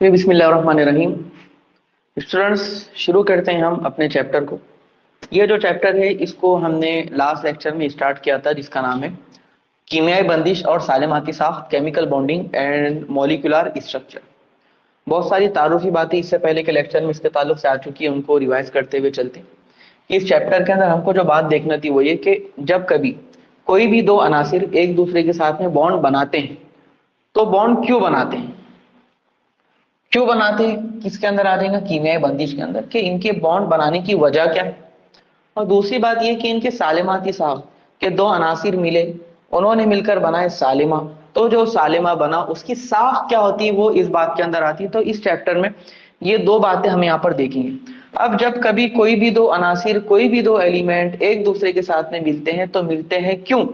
फिर बिस्मिल्लाहिर्रहमानिर्रहीम। स्टूडेंट्स, शुरू करते हैं हम अपने चैप्टर को। ये जो चैप्टर है इसको हमने लास्ट लेक्चर में स्टार्ट किया था, जिसका नाम है कीमियाई बंदिश और सालेमाती साख्त, chemical bonding and molecular structure. बहुत सारी तारुफी बातें इससे पहले के लेक्चर में इसके ताल्लुक से आ चुकी है, उनको रिवाइज करते हुए चलते हैं। इस चैप्टर के अंदर हमको जो बात देखना थी वो ये कि जब कभी कोई भी दो अनासिर एक दूसरे के साथ में बॉन्ड बनाते हैं तो बॉन्ड क्यों बनाते हैं, क्यों बनाते हैं, किसके अंदर आ जाएगा, कीमियाई बंदिश के अंदर, कि इनके बॉन्ड बनाने की वजह क्या है। और दूसरी बात यह कि इनके सालिमाती साहब के दो अनासिर मिले, उन्होंने मिलकर बनाए सालिमा। तो जो सालिमा बना उसकी साख क्या होती है वो इस बात के अंदर आती है। तो इस चैप्टर में ये दो बातें हम यहाँ पर देखेंगे। अब जब कभी कोई भी दो अनासिर, कोई भी दो एलिमेंट एक दूसरे के साथ में मिलते हैं तो मिलते हैं क्यों,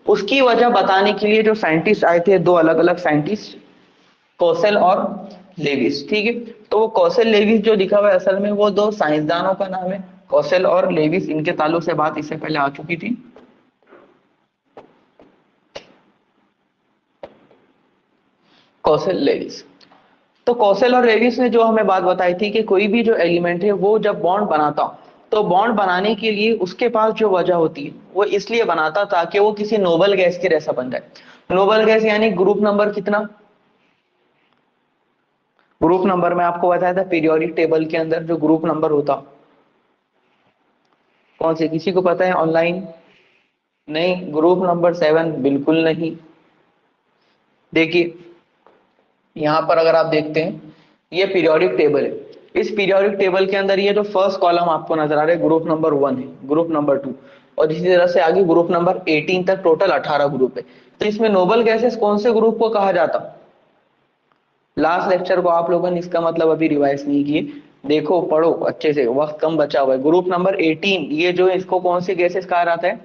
उसकी वजह बताने के लिए जो साइंटिस्ट आए थे, दो अलग अलग साइंटिस्ट, कौशल और लेविस। ठीक है, तो वो कौशल लेविस जो लिखा हुआ है असल में वो दो साइंसदानों का नाम है, कौशल और लेविस। इनके ताल्लुक से बात इससे पहले आ चुकी थी। कौशल लेविस, तो कौशल और लेविस ने जो हमें बात बताई थी कि कोई भी जो एलिमेंट है वो जब बॉन्ड बनाता तो बॉन्ड बनाने के लिए उसके पास जो वजह होती है वो इसलिए बनाता ताकि वो किसी नोबल गैस के जैसा बन जाए। नोबल गैस यानी ग्रुप नंबर कितना, ग्रुप नंबर में आपको बताया था पीरियोडिक टेबल के अंदर जो ग्रुप नंबर होता कौन से, किसी को पता है ऑनलाइन? नहीं, ग्रुप नंबर 7 बिल्कुल नहीं। देखिए यहां पर अगर आप देखते हैं ये पीरियोडिक टेबल है, इस पीरियोडिक टेबल के अंदर ये जो फर्स्ट कॉलम आपको नजर आ रहा है ग्रुप नंबर 1 है, ग्रुप नंबर 2 और इसी तरह से आगे ग्रुप नंबर 18 तक टोटल 18 ग्रुप है। तो इसमें नोबल गैसेस कौन से ग्रुप को कहा जाता? लास्ट लेक्चर को आप लोगों ने इसका मतलब अभी रिवाइज नहीं किए, देखो पढ़ो अच्छे से, वक्त कम बचा हुआ है। ग्रुप नंबर 18 ये जो है इसको कौन से गैसेस कहा जाता है?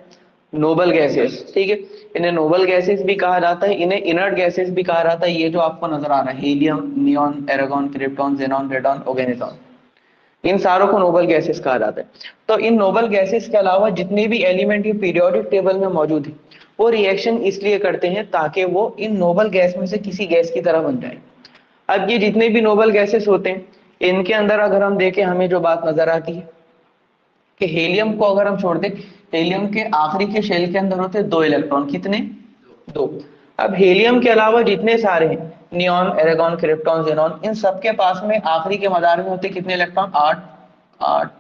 Noble gases. ठीक है, इन्हें नोबल गैसेस भी कहा जाता है, इन्हें इनर्ट गैसेस भी कहा जाता है। ये जो आपको नजर आ रहा है helium, neon, argon, krypton, xenon, radon, oganesson, इन सारों को नोबल गैसेस कहा जाता है। तो इन नोबल गैसेस के अलावा जितने भी एलिमेंट ये पीरियोडिक टेबल में मौजूद है वो रिएक्शन इसलिए करते हैं ताकि वो इन नोबल गैस में से किसी गैस की तरह बन जाए। अब ये जितने भी नोबल गैसेस होते हैं इनके अंदर अगर हम देखें हमें जो बात नजर आती है कि हीलियम को अगर हम छोड़ दें, हीलियम के आखिरी के शेल के अंदर होते हैं दो इलेक्ट्रॉन, कितने? दो। अब हीलियम के अलावा जितने सारे हैं नियॉन, एरागॉन, क्रिप्टॉन, जेनॉन, इन सबके पास में आखिरी के मदार में होते कितने इलेक्ट्रॉन? आठ। आठ,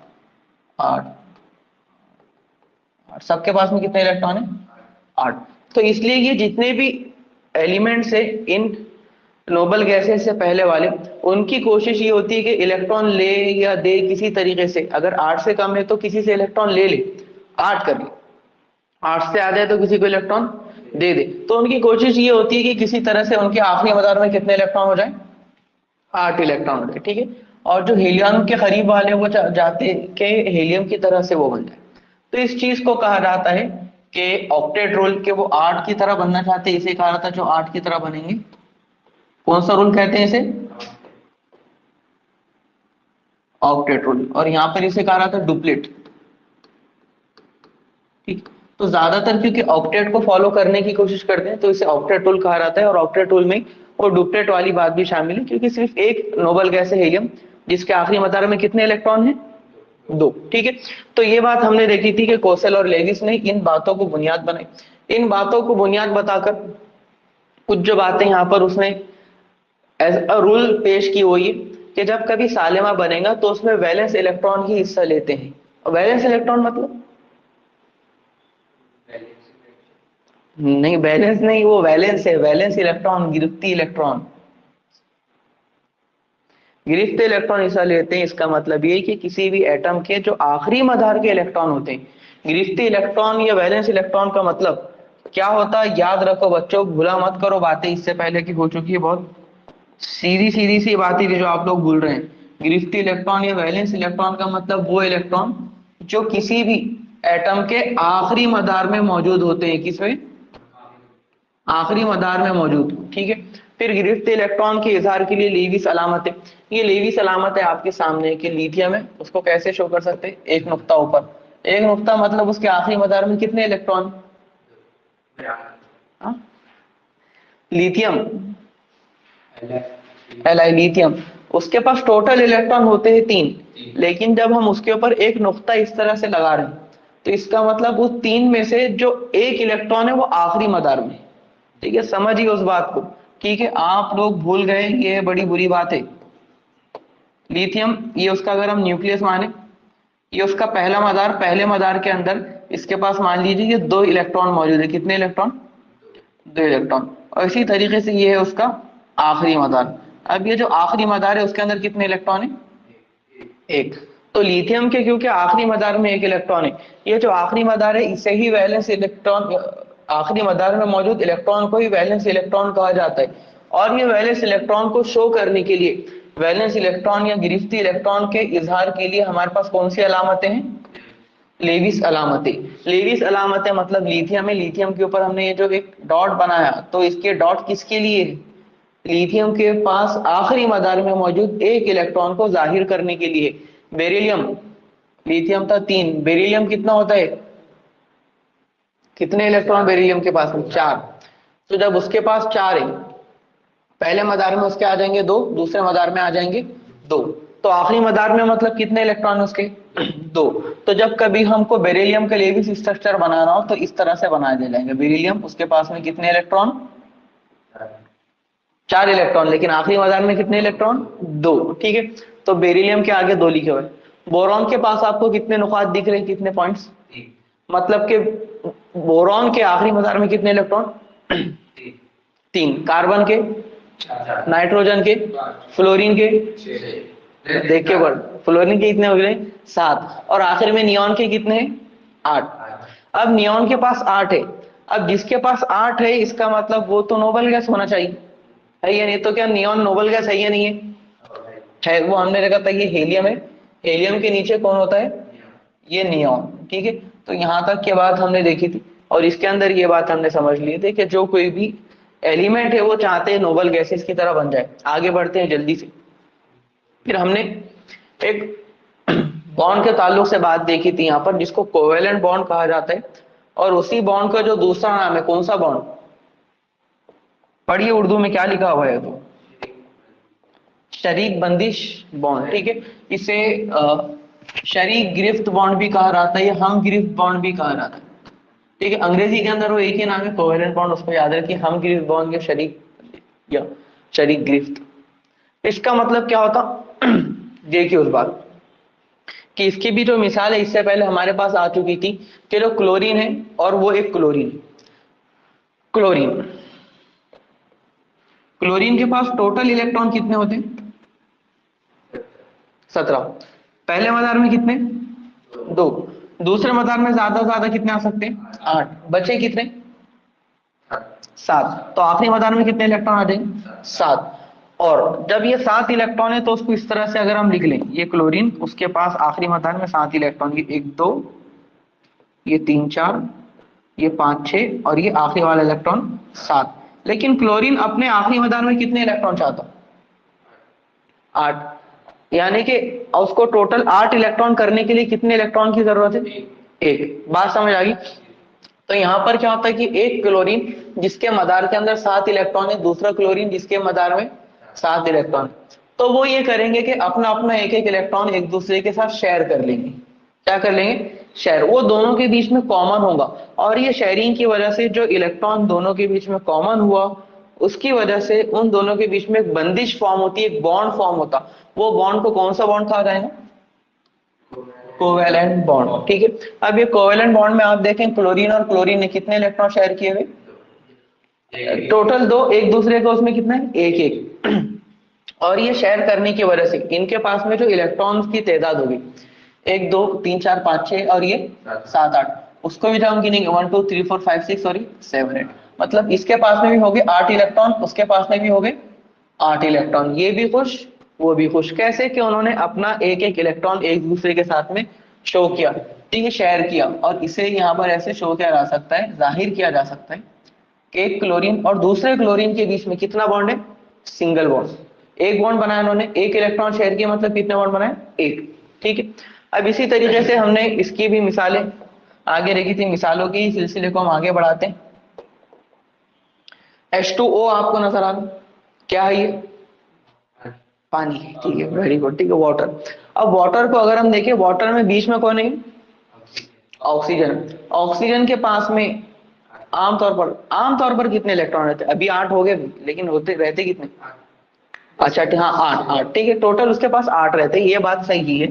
आठ, आठ, सबके पास में कितने इलेक्ट्रॉन है? आठ। तो इसलिए ये जितने भी एलिमेंट्स है इन नोबल गैसेस से पहले वाले, उनकी कोशिश ये होती है कि इलेक्ट्रॉन ले या दे किसी तरीके से, अगर आठ से कम है तो किसी से इलेक्ट्रॉन ले ले, आठ कर ले, आठ से आ जाए तो किसी को इलेक्ट्रॉन दे दे। तो उनकी कोशिश ये होती है कि किसी तरह से उनके आखिरी मदार में कितने इलेक्ट्रॉन हो जाए? आठ इलेक्ट्रॉन हो जाए। ठीक है, और जो हीलियम के करीब वाले वो जाते कि हीलियम की तरह से वो बन जाए। तो इस चीज को कहा जाता है कि ऑक्टेट रूल, के वो आठ की तरह बनना चाहते हैं, इसे कहा जाता है जो आठ की तरह बनेंगे। कौन सा रूल कहते हैं इसे? Octet rule. और यहां पर इसे कहा जाता है डुप्लेट। ठीक, तो ज्यादातर क्योंकि ऑक्टेट को फॉलो करने की कोशिश करते हैं तो इसे ऑक्टेट रूल कहा जाता है। और ऑक्टेट रूल में वो डुप्लेट वाली बात भी शामिल है क्योंकि सिर्फ एक नोबल गैस है हीलियम जिसके आखिरी मदार में कितने इलेक्ट्रॉन हैं? दो। ठीक है, तो ये बात हमने देखी थी कि कोसेल और लेविस ने इन बातों को बुनियाद बनाई। इन बातों को बुनियाद बताकर कुछ जो बातें यहाँ पर उसने एज अ रूल पेश की हुई है कि जब कभी सालिमा बनेगा तो उसमें वैलेंस इलेक्ट्रॉन ही हिस्सा लेते हैं। और वैलेंस इलेक्ट्रॉन मतलब नहीं, बैलेंस नहीं, वो वैलेंस है, वैलेंस इलेक्ट्रॉन, गिरफ्ती इलेक्ट्रॉन, गिरफ्त इलेक्ट्रॉन हिस्सा लेते हैं। इसका मतलब ये कि किसी भी एटम के जो आखिरी मदार के इलेक्ट्रॉन होते हैं, गिरफ्ती इलेक्ट्रॉन या वैलेंस इलेक्ट्रॉन का मतलब क्या होता है याद रखो बच्चों, भूला मत करो, बातें इससे पहले की हो चुकी है, बहुत सीधी सीधी सी बातें थी जो आप लोग भूल रहे हैं। गिरफ्ती इलेक्ट्रॉन या वैलेंस इलेक्ट्रॉन का मतलब वो इलेक्ट्रॉन जो किसी भी एटम के आखिरी मदार में मौजूद होते हैं, किसमें? आखिरी मदार में मौजूद। ठीक है, फिर गिरफ्त इलेक्ट्रॉन के इजहार के लिए लेविस अलामत है। ये लेविस अलामत है आपके सामने कि लिथियम है, उसको कैसे शो कर सकते हैं? एक नुक्ता ऊपर, एक नुक्ता मतलब उसके आखिरी मदार में कितने इलेक्ट्रॉन? हाँ? लिथियम Li लिथियम, उसके पास टोटल इलेक्ट्रॉन होते हैं 3, लेकिन जब हम उसके ऊपर एक नुक्ता इस तरह से लगा रहे हैं तो इसका मतलब उस 3 में से जो एक इलेक्ट्रॉन है वो आखिरी मदार में। ठीक है, समझिए उस बात को। ठीक है, आप लोग भूल गए, ये बड़ी बुरी बात है। लिथियम ये उसका अगर हम न्यूक्लियस माने, ये उसका पहला मदार, पहले मदार के अंदर इसके पास मान लीजिए ये 2 इलेक्ट्रॉन मौजूद है। कितने इलेक्ट्रॉन? 2 इलेक्ट्रॉन। और इसी तरीके से ये है उसका आखिरी मदार। अब ये जो आखिरी मदार है उसके अंदर कितने इलेक्ट्रॉन है? एक। तो लिथियम के क्योंकि आखिरी मदार में एक इलेक्ट्रॉन है, ये जो आखिरी मदार है इसे ही वैलेंस इलेक्ट्रॉन, आखिरी मदार में मौजूद इलेक्ट्रॉन को ही वैलेंस इलेक्ट्रॉन कहा जाता है। और ये वैलेंस इलेक्ट्रॉन को शो करने के लिए, वैलेंस इलेक्ट्रॉन या गिरफ्ती इलेक्ट्रॉन के इजहार के लिए हमारे पास कौन सी अलामतें हैं? लेविस अलामतें। लेविस अलामतें मतलब लिथियम है, लिथियम के ऊपर हमने ये जो एक डॉट बनाया, तो इसके डॉट किसके लिए है? लिथियम के पास आखिरी मदार में मौजूद एक इलेक्ट्रॉन को जाहिर करने के लिए। बेरिलियम, लिथियम था 3, बेरिलियम कितना होता है? कितने इलेक्ट्रॉन बेरिलियम के पास में? 4। तो जब उसके पास 4 है, पहले मदार में उसके आ जाएंगे 2, दूसरे मदार में आ जाएंगे 2, तो आखिरी मदार में मतलब कितने इलेक्ट्रॉन उसके? 2। तो जब कभी हमको बेरिलियम के लिए भी स्ट्रक्चर बनाना हो तो इस तरह से बना दे जाएंगे। बेरिलियम उसके पास में कितने इलेक्ट्रॉन? 4 इलेक्ट्रॉन, लेकिन आखिरी मदार में कितने इलेक्ट्रॉन? 2। ठीक है, तो बेरिलियम के आगे 2 लिखे हुए। बोरॉन के पास आपको कितने नुकात दिख रहे हैं, कितने पॉइंट्स? मतलब कि बोरॉन के आखिरी मदार में कितने इलेक्ट्रॉन? 3। कार्बन के, नाइट्रोजन के, फ्लोरीन के, देख के वर्ड, फ्लोरीन के कितने हो गए? 7। और आखिर में नियॉन के कितने हैं? 8। अब नियॉन के पास 8 है। अब जिसके पास 8 है इसका मतलब वो तो नोबल गैस होना चाहिए, है या नहीं? तो क्या नियॉन नोबल गैस है या नहीं है? है। वो हमने देखा था ये हीलियम है, हीलियम के नीचे कौन होता है? ये नियॉन। ठीक है, तो यहां तक की बात हमने देखी थी और इसके अंदर ये बात हमने समझ ली थी कि जो कोई भी एलिमेंट है वो चाहते हैं नोबल गैसेस की तरह बन जाए। आगे बढ़ते हैं जल्दी से। फिर हमने एक बॉन्ड के ताल्लुक से बात देखी थी यहाँ पर, जिसको कोवेलेंट बॉन्ड कहा जाता है। और उसी बॉन्ड का जो दूसरा नाम है, कौन सा बॉन्ड? पढ़िए उर्दू में क्या लिखा हुआ है तो, शरीक बंदिश बॉन्ड। ठीक है, इसे शरीक गिरफ्त बॉन्ड भी कहा जाता है या हम गिरफ्त बॉन्ड भी कहा जाता है। ठीक है, अंग्रेजी के अंदर वो एक ही नाम है कोवेलेंट बॉन्ड, उसको याद रखिए, हम गिरफ्त बॉन्ड या शरीक, या शरीक गिरफ्त। इसका मतलब क्या होता? देखिए उस बात कि इसकी भी जो मिसाल है इससे पहले हमारे पास आ चुकी थी कि जो क्लोरीन है और वो एक क्लोरीन, क्लोरीन, क्लोरीन के पास टोटल इलेक्ट्रॉन कितने होते हैं? 17। पहले मदार में कितने? 2। दूसरे मदार में ज्यादा कितने आ सकते हैं? 8। बचे कितने? 7। तो आखिरी मदार में कितने इलेक्ट्रॉन आ जाएंगे? 7। और जब ये 7 इलेक्ट्रॉन है तो उसको इस तरह से अगर हम लिख लें, ये क्लोरीन उसके पास आखिरी मदार में 7 इलेक्ट्रॉन, ये 1 2, ये 3 4, ये 5 6 और ये आखिरी वाला इलेक्ट्रॉन 7। लेकिन क्लोरीन अपने आखिरी मदार में कितने इलेक्ट्रॉन चाहता? 8। यानी कि उसको टोटल 8 इलेक्ट्रॉन करने के लिए कितने इलेक्ट्रॉन की जरूरत है? 1। बात समझ आ गई? तो यहां पर क्या होता है कि एक क्लोरीन जिसके मदार के अंदर 7 इलेक्ट्रॉन है, दूसरा क्लोरीन जिसके मदार में 7 इलेक्ट्रॉन, तो वो ये करेंगे कि अपना अपना एक एक इलेक्ट्रॉन एक दूसरे के साथ शेयर कर लेंगे। क्या कर लेंगे? शेयर। वो दोनों के बीच में कॉमन होगा और ये शेयरिंग की वजह से जो इलेक्ट्रॉन दोनों के बीच में कॉमन हुआ, उसकी वजह से उन दोनों के बीच में एक बंदिश फॉर्म होती है, एक बॉन्ड फॉर्म होता। वो बॉन्ड को कौन सा बॉन्ड कहा जाएगा? Covalent bond. ठीक है, अब ये कोवेलेंट बॉन्ड में आप देखें क्लोरीन और क्लोरीन ने कितने इलेक्ट्रॉन शेयर किए हुए? टोटल 2। एक दूसरे को उसमें कितना है? एक एक। और ये शेयर करने की वजह से इनके पास में जो इलेक्ट्रॉन्स की तादाद होगी, 1 2 3 4 5 6 और ये 7 8, उसको भी जब हम गिनेंगे 1 2 3 4 5 6 और 7 8, मतलब इसके पास में भी हो गए 8 इलेक्ट्रॉन, उसके पास में भी हो गए 8 इलेक्ट्रॉन। ये भी खुश वो भी खुश। कैसे? कि उन्होंने अपना एक एक इलेक्ट्रॉन एक दूसरे के साथ में शो किया, ठीक है, शेयर किया। और इसे यहाँ पर ऐसे शो किया जा सकता है, जाहिर किया जा सकता है कि एक क्लोरीन और दूसरे क्लोरीन के बीच में कितना बॉन्ड है? Single bond. एक बॉन्ड बनाया उन्होंने, एक इलेक्ट्रॉन शेयर किया, मतलब कितने बॉन्ड बनाए? एक। ठीक है, अब इसी तरीके से हमने इसकी भी मिसालें आगे रखी थी, मिसालों की सिलसिले को हम आगे बढ़ाते हैं। H2O आपको नजर आ रहा क्या है? ये पानी, ठीक है, वेरी गुड, ठीक है, वाटर। अब वाटर को अगर हम देखें, वाटर में बीच में कौन है? ऑक्सीजन। ऑक्सीजन के पास में आमतौर पर कितने इलेक्ट्रॉन रहते हैं? अभी 8 हो गए, लेकिन होते रहते कितने? अच्छा, हाँ, 8 8, ठीक है, टोटल उसके पास 8 रहते हैं, ये बात सही है,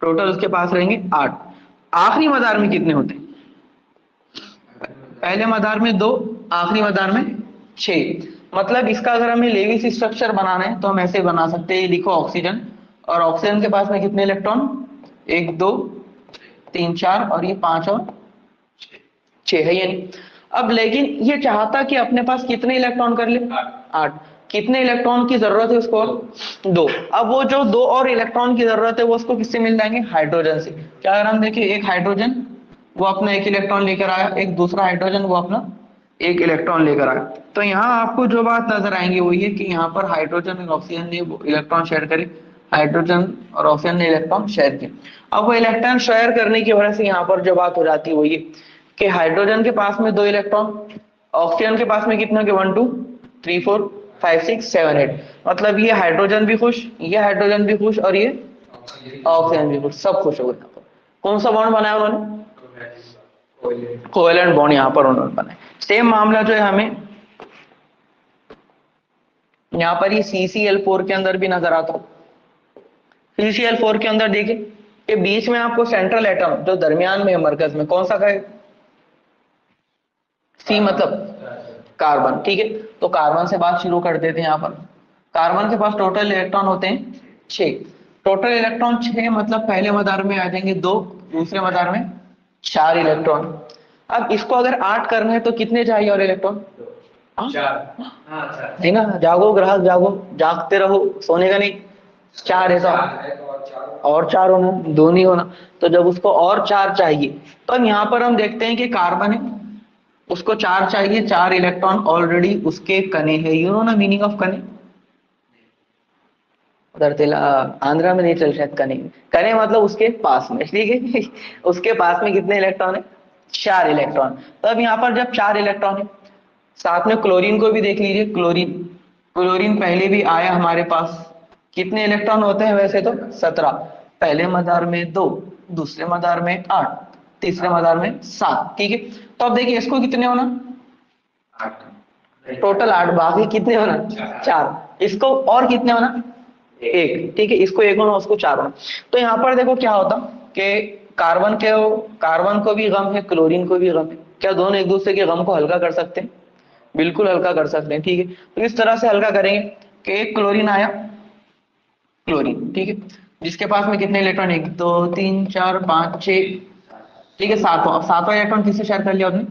टोटल उसके पास रहेंगे 8। आखिरी मदार में कितने होते हैं? पहले मदार में 2, आखिरी मदार में 6। मतलब इसका अगर हमें लेविस स्ट्रक्चर बनाना है तो हम ऐसे बना सकते हैं, लिखो ऑक्सीजन, और ऑक्सीजन के पास में कितने इलेक्ट्रॉन? 1 2 3 4, और ये 5 और 6 है, यानी। अब लेकिन ये चाहता कि अपने पास कितने इलेक्ट्रॉन कर ले? 8। कितने इलेक्ट्रॉन की जरूरत है उसको? 2। अब वो जो 2 और इलेक्ट्रॉन की जरूरत है वो उसको किससे मिल जाएंगे? हाइड्रोजन से। क्या अगर हम देखें, एक हाइड्रोजन वो अपना 1 इलेक्ट्रॉन लेकर आया, एक दूसरा हाइड्रोजन वो अपना 1 इलेक्ट्रॉन लेकर आया, तो यहाँ आपको जो बात नजर आएंगी वो ये कि यहाँ पर हाइड्रोजन और ऑक्सीजन ने इलेक्ट्रॉन शेयर करे, हाइड्रोजन और ऑक्सीजन ने इलेक्ट्रॉन शेयर किए। अब वो इलेक्ट्रॉन शेयर करने की वजह से यहाँ पर जो बात हो जाती है वो ये कि हाइड्रोजन के पास में 2 इलेक्ट्रॉन, ऑक्सीजन के पास में कितना के 1 2 3 4 5 6 7 8, मतलब ये हाइड्रोजन भी खुश, ये हाइड्रोजन भी खुश, और ये ऑक्सीजन भी खुश, सब खुश हो गए। यहाँ पर कौन सा बॉन्ड बनाया उन्होंने? कोवेलेंट बॉन्ड यहाँ पर उन्होंने बनाया। सेम मामला जो है हमें यहाँ पर ये CCl4 के अंदर भी नजर आता। CCl4 के अंदर देखिए कि बीच में आपको सेंट्रल एटम जो दरमियान में है, मरकज में, कौन सा का है? सी, मतलब कार्बन, ठीक है। तो कार्बन से बात शुरू कर देते हैं। यहाँ पर कार्बन के पास टोटल इलेक्ट्रॉन होते हैं 6। टोटल इलेक्ट्रॉन 6, मतलब पहले मदार में आ जाएंगे 2, दूसरे मदार में 4 इलेक्ट्रॉन। अब इसको अगर 8 करना है तो कितने चाहिए और इलेक्ट्रॉन? 4। नहीं ना, जागो ग्राहक जागो, जागते रहो, सोने का नहीं। 4 है तो और 4 होना, 2 नहीं होना। तो जब उसको और 4 चाहिए तो अब यहाँ पर हम देखते हैं कि कार्बन है, उसको 4 चाहिए, 4 इलेक्ट्रॉन ऑलरेडी उसके कने है। यू नो ना मीनिंग ऑफ कने? उधर तेला आंध्रा में नहीं चल, शायद कने, कने मतलब उसके पास में, ठीक है। उसके पास में कितने इलेक्ट्रॉन है? 4 इलेक्ट्रॉन। तो अब यहाँ पर जब 4 इलेक्ट्रॉन है, साथ में क्लोरीन को भी देख लीजिए, क्लोरीन, क्लोरीन पहले भी आया हमारे पास। कितने इलेक्ट्रॉन होते हैं वैसे तो? 17। पहले मदार में 2, दूसरे मदार में 8, तीसरे मदार में 7, ठीक है। तो अब देखिए इसको कितने होना? टोटल 8, बाकी कितने होना? 4। इसको और कितने होना? 1, ठीक है, इसको 1 होना, उसको 4 होना। तो यहाँ पर देखो क्या होता कि कार्बन को भी गम है, क्लोरीन को भी गम है। क्या दोनों एक दूसरे के गम को हल्का कर सकते हैं? बिल्कुल हल्का कर सकते हैं, ठीक है। तो इस तरह से हल्का करेंगे कि एक क्लोरीन आया, क्लोरीन, ठीक है, जिसके पास में कितने इलेक्ट्रॉन? 1 2 3 4 5 6, ठीक है, 7। अब 7वां इलेक्ट्रॉन किससे शेयर कर लिया आपने?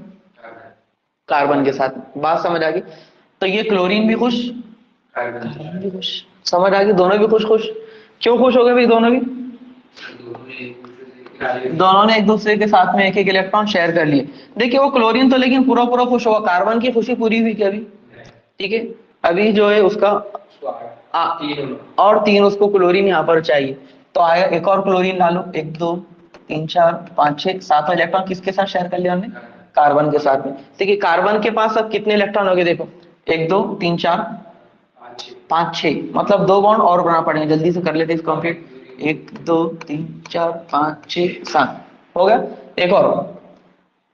कार्बन के साथ। बात समझ आ गई? तो ये क्लोरीन भी खुश, कार्बन भी खुश, समझ आ गई? दोनों भी खुश खुश। क्यों खुश हो गए भाई दोनों भी? दोनों ने एक दूसरे के साथ में 1 1 इलेक्ट्रॉन शेयर कर लिए। देखिए वो क्लोरीन तो लेकिन पूरा पूरा खुश होगा, कार्बन की खुशी पूरी हुई क्या अभी? ठीक है, अभी जो है उसका और 3 उसको क्लोरीन यहाँ पर चाहिए। तो आया, एक और क्लोरीन डालो, 1 2 3 4 5 6 7 इलेक्ट्रॉन किसके साथ शेयर कर लिया हमने? कार्बन के साथ में। देखिए कार्बन के पास अब कितने इलेक्ट्रॉन हो गए? देखो 1 2 3 4 5 6, मतलब 2 बॉन्ड और बनाना पड़ेंगे। जल्दी से कर लेते हैं इसको कंप्लीट। 1 2 3 4 5 6 7 हो गया। एक और,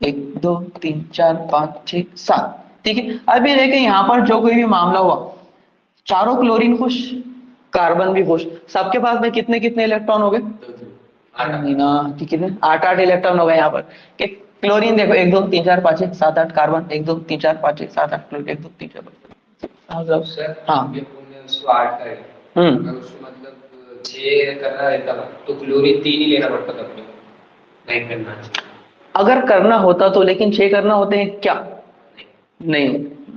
1 2 3 4 5 6 7, ठीक है। अभी देखिए यहाँ पर जो कोई भी मामला हुआ, चारों क्लोरीन खुश, कार्बन भी खुश, सबके पास में कितने कितने इलेक्ट्रॉन हो गए? नहीं ना, ठीक है, 8 8 इलेक्ट्रॉन हो गए यहाँ पर। कि क्लोरीन देखो 1 2 3 4 5 6 7 8, कार्बन 1 2 3 4 5 6 7 8, क्लोरीन 1 2 3 4 5 6। हाँ, उसको 8 का है, अगर उसको मतलब 6 करना रहता तो क्लोरीन 3 ही लेना पड़ता था अपने को, नहीं करना है। अगर करना होता तो, लेकिन 6 करना होते हैं क्या? नहीं,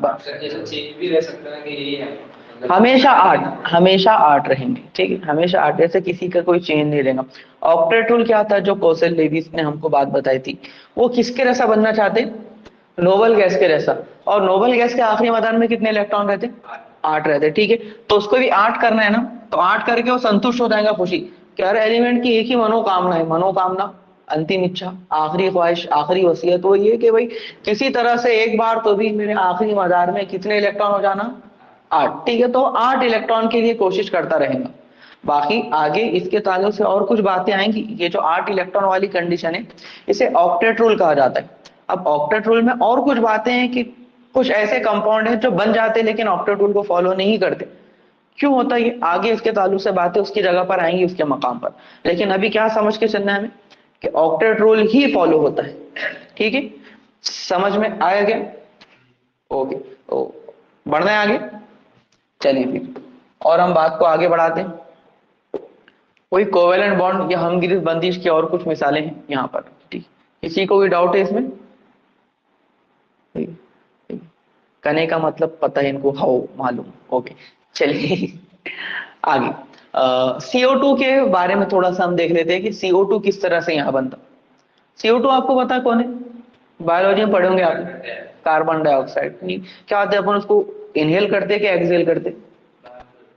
ऐसा चेंज भी रह सकता है कि यही है, हमेशा 8, हमेशा 8 रहेंगे, ठीक है, हमेशा 8, जैसे किसी का कोई चेंज नहीं रहेगा। ऑक्टेट रूल क्या था जो कौशल लेविस ने हमको बात बताई थी? वो किसके जैसा बनना चाहते? नोबल गैस के जैसा। और नोबल गैस के आखिरी मैदान में कितने इलेक्ट्रॉन रहते? 8 रहते, ठीक है। तो उसको भी 8 करना है ना, तो 8 करके वो संतुष्ट हो जाएगा, खुशी कि हर एलिमेंट की एक ही मनोकामना है, मनोकामना, अंतिम इच्छा, आखिरी ख्वाहिश, आखिरी वसीयत वो ये कि भाई किसी तरह से एक बार तो भी मेरे आखिरी मदार में कितने इलेक्ट्रॉन हो जाना? 8, ठीक है, तो 8 इलेक्ट्रॉन के लिए कोशिश करता रहेगा। बाकी आगे इसके ताल्लुक से और कुछ बातें आएंगी। ये जो 8 इलेक्ट्रॉन वाली कंडीशन है इसे ऑक्टेट रूल कहा जाता है। अब ऑक्टेट रूल में और कुछ बातें हैं कि कुछ ऐसे कंपाउंड हैं जो बन जाते हैं लेकिन ऑक्टेट रूल को फॉलो नहीं करते। क्यों होता है ये, आगे इसके ताल्लुक से बातें उसकी जगह पर आएंगी, उसके मकाम पर। लेकिन अभी क्या समझ के चलना है हमें कि ऑक्टेट रूल ही फॉलो होता है, ठीक है, समझ में आया क्या? ओके, तो बढ़ना है आगे, चलिए फिर और हम बात को आगे बढ़ाते हैं। कोई कोवेलेंट बॉन्ड या हमगिरीस बंदिश की और कुछ मिसालें हैं यहाँ पर, ठीक। किसी को भी डाउट है इसमें? ठीक, ठीक। कने का मतलब पता है इनको, हाउ मालूम, ओके। चलिए आगे CO2 के बारे में थोड़ा सा हम देख लेते हैं कि CO2 किस तरह से यहाँ बनता। CO2 आपको पता कौन है, बायोलॉजी में पढ़े होंगे आप, कार्बन डाइऑक्साइड। नहीं, क्या होता है, अपन उसको इनहेल करते कि एक्सहेल करते?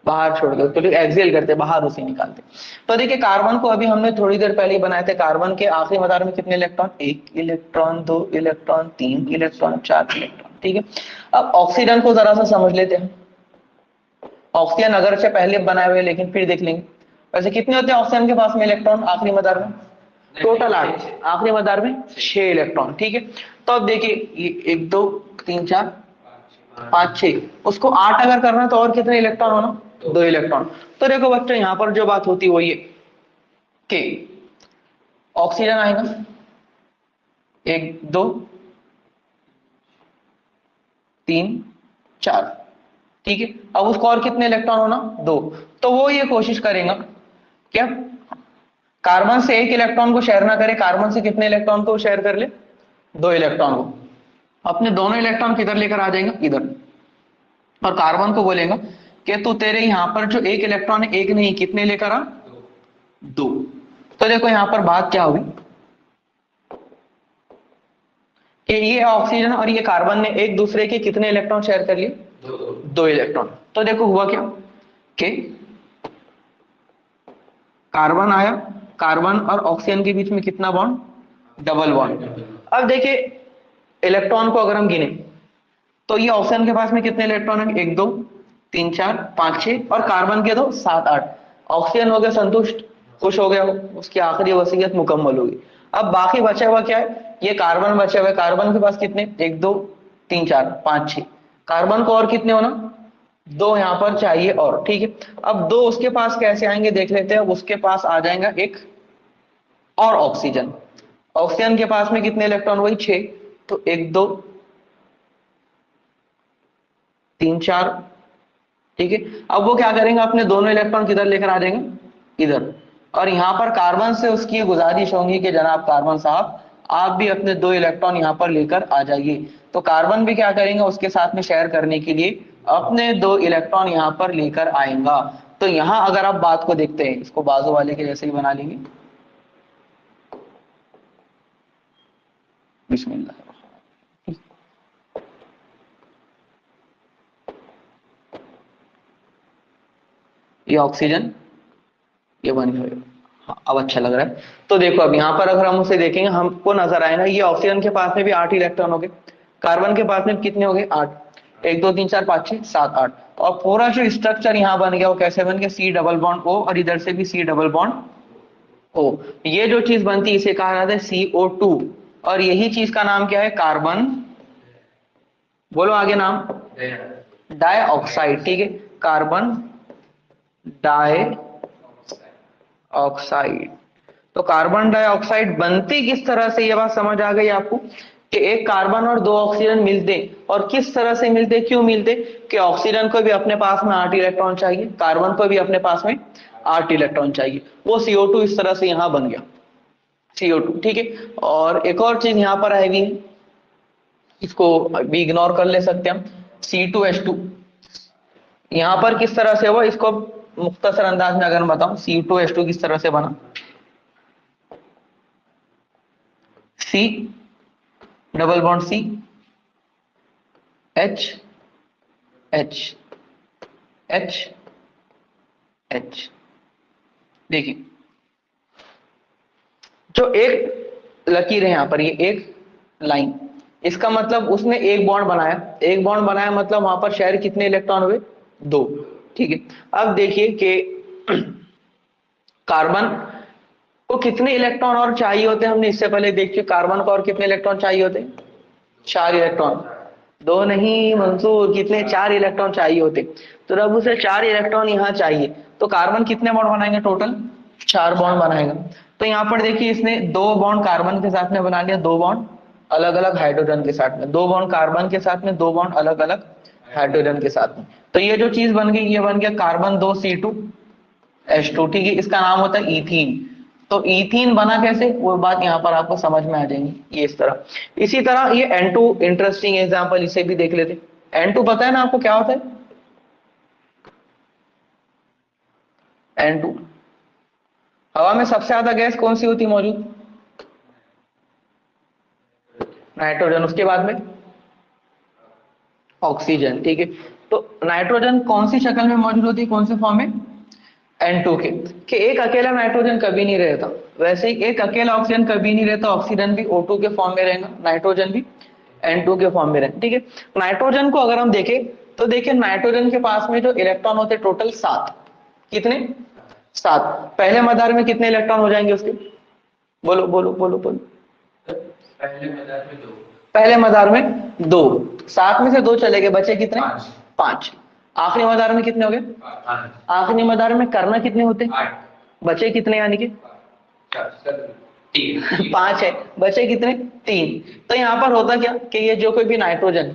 बाहर छोड़ दो, तो एक्सहेल करते, बाहर उसे निकालते। तो देखिए कार्बन को अभी हमने थोड़ी देर पहले ही बनाए थे। कार्बन के आखिरी मदार में कितने electron? 1 electron, 2 electron, 3 electron, 4 electron, ठीक है। अब ऑक्सीजन को जरा सा समझ लेते हैं। ऑक्सीजन अगर से पहले बनाए हुए लेकिन फिर देख लेंगे। वैसे कितने होते हैं ऑक्सीजन के पास में इलेक्ट्रॉन आखिरी मदार में? टोटल 8, आखिरी मदार में 6 इलेक्ट्रॉन, ठीक है। तो अब देखिए 1 2 3 4 5 6, उसको 8 अगर करना है तो और कितने इलेक्ट्रॉन होना? 2 इलेक्ट्रॉन। तो देखो बच्चों यहाँ पर जो बात होती है वो ये कि ऑक्सीजन आएगा 1 2 3 4, ठीक है। अब उसको और कितने इलेक्ट्रॉन होना? 2। तो वो ये कोशिश करेगा क्या कार्बन से 1 इलेक्ट्रॉन को शेयर ना करे, कार्बन से कितने इलेक्ट्रॉन को शेयर कर ले? 2 इलेक्ट्रॉन को। अपने दोनों इलेक्ट्रॉन किधर लेकर आ जाएगा? इधर। और कार्बन को बोलेगा कि तू तेरे यहां पर जो 1 इलेक्ट्रॉन है, 1 नहीं कितने लेकर आ? 2। तो देखो यहां पर बात क्या हुई कि ये ऑक्सीजन और ये कार्बन ने एक दूसरे के कितने इलेक्ट्रॉन शेयर कर लिए? 2 इलेक्ट्रॉन। तो देखो हुआ क्या कि कार्बन आया, कार्बन और ऑक्सीजन के बीच में कितना बॉन्ड? Double bond. अब देखिए इलेक्ट्रॉन को अगर हम गिने तो ये ऑक्सीजन के पास में कितने इलेक्ट्रॉन है? 1 2 3 4 5 6, और कार्बन के 2 7 8। ऑक्सीजन हो गया संतुष्ट, खुश हो गया, उसकी आखिरी वसीयत मुकम्मल होगी। अब बाकी बचा हुआ क्या है? ये कार्बन बचा हुआ है, कार्बन के पास कितने? 1 2 3 4 5 6। कार्बन को और कितने होना? 2 यहां पर चाहिए और, ठीक है। अब 2 उसके पास कैसे आएंगे देख लेते हैं। उसके पास आ जाएगा एक और ऑक्सीजन। ऑक्सीजन के पास में कितने इलेक्ट्रॉन? वही 6। तो 1 2 3 4, ठीक है। अब वो क्या करेंगे, अपने दोनों इलेक्ट्रॉन किधर लेकर आ जाएंगे? इधर। और यहां पर कार्बन से उसकी गुजारिश होगी कि जनाब कार्बन साहब आप भी अपने 2 इलेक्ट्रॉन यहां पर लेकर आ जाइए। तो कार्बन भी क्या करेंगे, उसके साथ में शेयर करने के लिए अपने 2 इलेक्ट्रॉन यहां पर लेकर आएगा। तो यहां अगर आप बात को देखते हैं, इसको बाजू वाले के जैसे ही बना लेंगे। बिस्मिल्लाह। ये ऑक्सीजन, ये बन गया। हाँ, अब अच्छा लग रहा है। तो देखो अब यहाँ पर अगर हम उसे देखेंगे हमको नजर आएगा ये ऑक्सीजन के पास में भी 8 इलेक्ट्रॉन हो गए, कार्बन के पास में कितने हो गए? 8। 1 2 3 4 5 6 7 8। और पूरा जो स्ट्रक्चर यहाँ बन गया वो कैसे बन गया? C डबल बॉन्ड O, और इधर से भी C डबल बॉन्ड O। ये जो चीज बनती है इसे कहा जाता है CO2। और यही चीज का नाम क्या है? कार्बन, बोलो आगे नाम, डाइऑक्साइड, ठीक है। Carbon dioxide. तो कार्बन डाइऑक्साइड बनती किस तरह से, ये बात समझ आ गई आपको कि एक कार्बन और 2 ऑक्सीजन मिलते, और किस तरह से मिलते, क्यों मिलते? कि ऑक्सीजन को भी अपने पास में 8 इलेक्ट्रॉन चाहिए, कार्बन को भी अपने पास में 8 इलेक्ट्रॉन चाहिए। वो CO2 इस तरह से यहां बन गया CO2, ठीक है। और एक और चीज यहां पर आएगी, इसको भी इग्नोर कर ले सकते हैं हम, C2H2। यहां पर किस तरह से हुआ, इसको मुख्तसर अंदाज में अगर मैं बताऊं C2H2 किस तरह से बना। C double bond C, H H H H। देखिए जो एक लकीर है यहां पर, ये एक लाइन, इसका मतलब उसने एक बॉन्ड बनाया। एक बॉन्ड बनाया मतलब वहां पर शेयर कितने इलेक्ट्रॉन हुए? 2। ठीक है, अब देखिए कि कार्बन को कितने इलेक्ट्रॉन और चाहिए होते हैं, हमने इससे पहले देखिए कार्बन को और कितने इलेक्ट्रॉन चाहिए होते हैं, 4 इलेक्ट्रॉन। 2 नहीं मंसूर, कितने, 4 इलेक्ट्रॉन चाहिए होते। तो जब उसे 4 इलेक्ट्रॉन यहाँ चाहिए तो कार्बन कितने बॉन्ड बनाएंगे, टोटल 4 बॉन्ड बनाएगा। तो यहाँ पर देखिए इसने 2 बॉन्ड कार्बन के साथ में बना लिया, 2 बॉन्ड अलग अलग हाइड्रोजन के साथ में, 2 बॉन्ड कार्बन के साथ में, 2 बॉन्ड अलग अलग हाइड्रोजन के साथ में। तो ये जो चीज बन गई ये बन गया कार्बन 2C2H2। ठीक है, इसका नाम होता है इथीन। तो इथीन बना कैसे, वो बात यहाँ पर आपको समझ में आ जाएंगी, ये इस तरह। इसी तरह ये N2 इंटरेस्टिंग एग्जांपल, इसे भी देख लेते। N2 पता है ना आपको क्या होता है, N2 हवा में सबसे ज्यादा गैस कौन सी होती है मौजूद, नाइट्रोजन, उसके बाद में ऑक्सीजन। ठीक है, तो नाइट्रोजन कौन सी शक्ल में मौजूद होती है, कौन से फॉर्म में, N2 के। कि एक अकेला नाइट्रोजन कभी नहीं रहता, वैसे ही एक अकेला ऑक्सीजन कभी नहीं रहता, ऑक्सीजन भी O2 के फॉर्म में रहेगा, नाइट्रोजन भी N2 के फॉर्म में रहेगा। ठीक है, नाइट्रोजन को अगर हम देखें तो देखिए नाइट्रोजन के पास में जो इलेक्ट्रॉन होते हैं टोटल 7। कितने, 7। पहले मदार में कितने इलेक्ट्रॉन हो जाएंगे उसके, बोलो बोलो बोलो बोलो। पहले मदार में 2, पहले मदार में 2, 7 में से 2 चले गए, बचे कितने, 5। आखिरी मदार में कितने हो गए, आखिरी मदार में करना कितने होते, 8, बचे कितने, यानी कि 5 है, बचे कितने, 3। तो यहाँ पर होता क्या कि ये जो कोई भी नाइट्रोजन,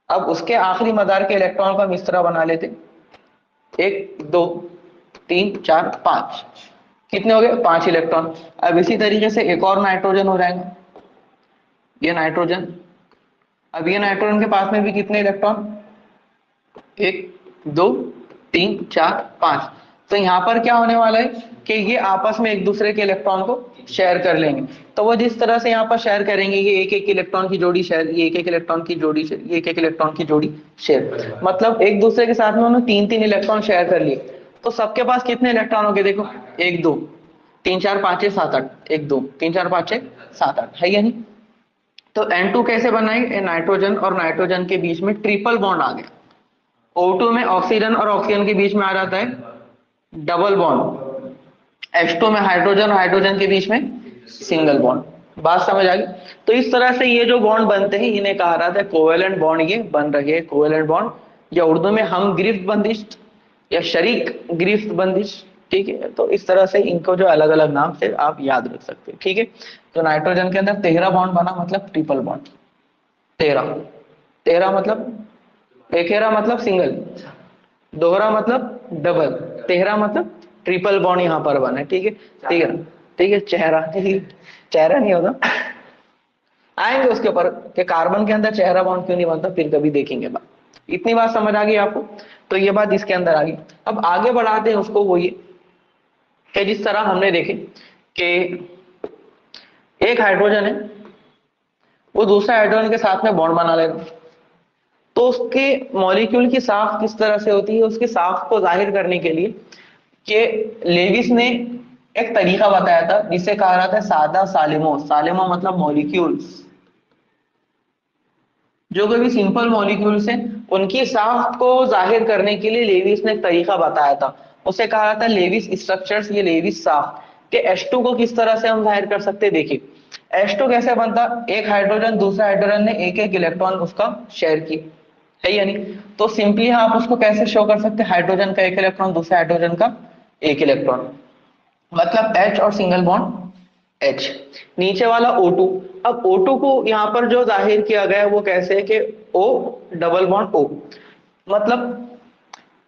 अब उसके आखिरी मदार के इलेक्ट्रॉन को हम इस तरह बना लेते, 1 2 3 4 5, कितने हो गए, 5 इलेक्ट्रॉन। अब इसी तरीके से एक और नाइट्रोजन हो जाएगा, ये नाइट्रोजन। अब ये नाइट्रोजन के पास में भी कितने इलेक्ट्रॉन, 1 2 3 4 5। तो यहाँ पर क्या होने वाला है कि ये आपस में एक दूसरे के इलेक्ट्रॉन को शेयर कर लेंगे। तो वो जिस तरह से यहाँ पर शेयर करेंगे, ये एक एक इलेक्ट्रॉन की जोड़ी शेयर, ये एक एक इलेक्ट्रॉन की जोड़ी शेयर, ये एक एक इलेक्ट्रॉन की जोड़ी शेयर, मतलब एक दूसरे के साथ में उन्होंने 3 इलेक्ट्रॉन शेयर कर लिए। तो सबके पास कितने इलेक्ट्रॉन हो गए, देखो 1 2 3 4 5 6 7 8, 1 2 3 4 5 6 7 8, है या नहीं। तो N2 कैसे बनाएंगे, नाइट्रोजन और नाइट्रोजन के बीच में ट्रिपल बॉन्ड आ गया। O2 में ऑक्सीजन और ऑक्सीजन के बीच में आ जाता है डबल बॉन्ड, H2 में हाइड्रोजन और हाइड्रोजन के बीच में सिंगल बॉन्ड। बात समझ आ गई। तो इस तरह से ये जो बॉन्ड बनते हैं इन्हें कहा जाता है कोवेलेंट बॉन्ड, ये बन रहे हैं कोवेलेंट बॉन्ड, या उर्दू में हम गिरफ्त बंदिश या शरीक गिरफ्त बंदिश। ठीक है, तो इस तरह से इनको जो अलग अलग नाम से आप याद रख सकते हैं। ठीक है, तो नाइट्रोजन के अंदर 13 बॉन्ड बना, मतलब ट्रिपल बॉन्ड। 13 मतलब, एकेरा मतलब सिंगल, दोहरा मतलब डबल, 13 मतलब ट्रिपल बॉन्ड यहाँ पर बना है। ठीक है, ठीक है, चेहरा, चेहरा नहीं होता, आएंगे उसके ऊपर कि कार्बन के अंदर चेहरा बॉन्ड क्यों नहीं बनता, फिर कभी देखेंगे बात। इतनी बात समझ आ गई आपको, तो ये बात इसके अंदर आ गई। अब आगे बढ़ाते हैं उसको, वो ये कि जिस तरह हमने देखे कि एक हाइड्रोजन है, वो दूसरा हाइड्रोजन के साथ में बॉन्ड बना लेगा, तो उसके मॉलिक्यूल की साख किस तरह से होती है, उसकी साख को जाहिर करने के लिए कि लेविस ने एक तरीका बताया था जिसे कहा जाता है सादा सालिमो। सालिमो मतलब मॉलिक्यूल्स, जो कोई भी सिंपल मॉलिक्यूल्स हैं उनकी साख को जाहिर करने के लिए लेविस ने एक तरीका बताया था, उसे कहा जाता है लेविस स्ट्रक्चर्स, ये लेविस साख। कि H2 को किस तरह से हम जाहिर कर सकते हैं, देखिए H2 कैसे बनता, एक हाइड्रोजन दूसरा हाइड्रोजन ने एक एक इलेक्ट्रॉन उसका शेयर की, है या नहीं। तो सिंपली आप उसको कैसे शो कर सकते हैं, हाइड्रोजन का एक इलेक्ट्रॉन दूसरे हाइड्रोजन का एक इलेक्ट्रॉन, मतलब H और सिंगल बॉन्ड H, नीचे वाला O2। अब O2 को यहाँ पर जो जाहिर किया गया है वो कैसे है कि O डबल बॉन्ड O, मतलब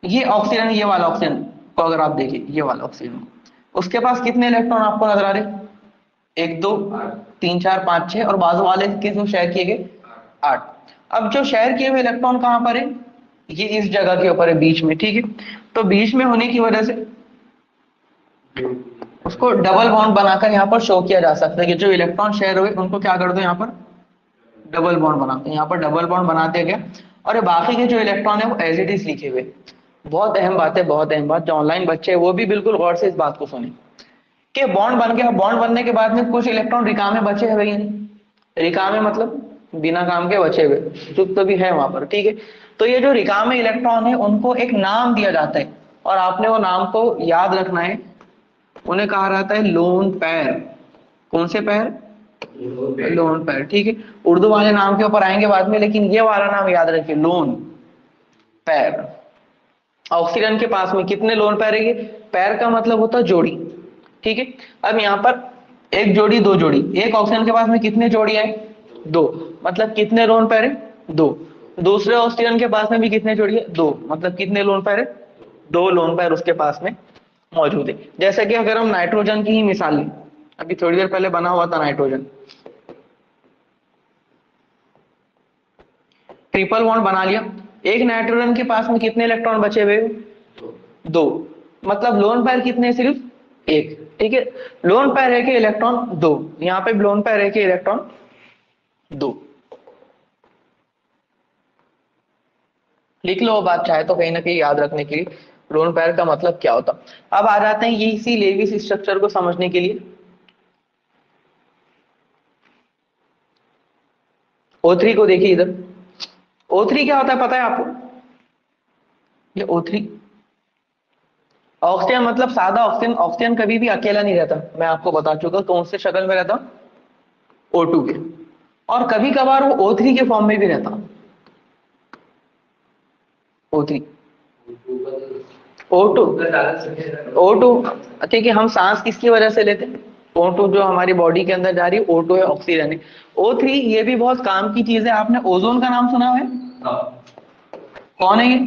ये ऑक्सीजन, ये वाला ऑक्सीजन को अगर आप देखिए, ये वाला ऑक्सीजन, उसके पास कितने इलेक्ट्रॉन आपको नजर आ रहे, 1 2 3 4 5 6, और बाजू वाले के जो शेयर किए गए 8। अब जो शेयर किए हुए इलेक्ट्रॉन कहां पर है, ये इस जगह के ऊपर है, बीच में। ठीक है, तो बीच में होने की वजह से उसको डबल बॉन्ड बनाकर यहाँ पर शो किया जा सकता है कि जो इलेक्ट्रॉन शेयर हुए उनको क्या कर दो, यहाँ पर डबल बॉन्ड बनाते हैं, यहाँ पर डबल बॉन्ड बनाते गया, और बाकी के जो इलेक्ट्रॉन है वो एज इट इज लिखे हुए। बहुत अहम बात है, बहुत अहम बात, जो ऑनलाइन बच्चे हैं वो भी बिल्कुल गौर से इस बात को सुने कि बॉन्ड बन गया, बॉन्ड बनने के बाद में कुछ इलेक्ट्रॉन रिकामे बचे हुए, रिकामे मतलब बिना काम के बचे हुए, चुप तो भी है वहां पर। ठीक है, तो ये जो रिकामे इलेक्ट्रॉन है उनको एक नाम दिया जाता है और आपने वो नाम को याद रखना है। उन्हें कहा जाता है लोन पेयर। कौन से पेयर? Lone pair. ठीक है, उर्दू वाले नाम के ऊपर आएंगे बाद में, लेकिन ये वाला नाम याद रखिए, लोन पेयर। ऑक्सीजन के पास में कितने लोन पेयर है? पैर का मतलब होता है जोड़ी। ठीक है, अब यहाँ पर एक जोड़ी, दो जोड़ी, एक ऑक्सीजन के पास में कितने जोड़ी है? दो, मतलब कितने लोन पेयर है? दो। दूसरे ऑक्सीजन के पास में भी कितने जोड़ी है? दो, मतलब कितने लोन पेयर है? दो लोन पेयर उसके पास में मौजूद है। जैसे कि अगर हम नाइट्रोजन की ही मिसाल लें, अभी थोड़ी देर पहले बना हुआ था नाइट्रोजन, ट्रिपल बॉन्ड बना लिया, एक नाइट्रोजन के पास में कितने इलेक्ट्रॉन बचे हुए? दो, मतलब लोन पेयर कितने? सिर्फ एक। ठीक है, लोन पेयर है कि इलेक्ट्रॉन दो, यहाँ पे लोन पेयर है कि इलेक्ट्रॉन दो। लिख लो वो बात, चाहे तो कहीं ना कहीं याद रखने के लिए लोन पेयर का मतलब क्या होता। अब आ जाते हैं ये इसी लेविस स्ट्रक्चर को समझने के लिए। O3 को देखिए इधर, O3 क्या होता है पता है आपको? ये O3 ऑक्सीजन, मतलब सादा ऑक्सीजन। ऑक्सीजन कभी भी अकेला नहीं रहता, मैं आपको बता चुका कौन से शक्ल में रहता, O2 के, और कभी कभार वो O3 के फॉर्म में भी रहता। O3 O2 O2 ठीक है, हम सांस किसकी वजह से लेते हैं? O2 जो हमारी बॉडी के अंदर जा रही है, O2 है, ऑक्सीजन है। O3 ये भी बहुत काम की चीज है। आपने ओजोन का नाम सुना है? कौन है ये?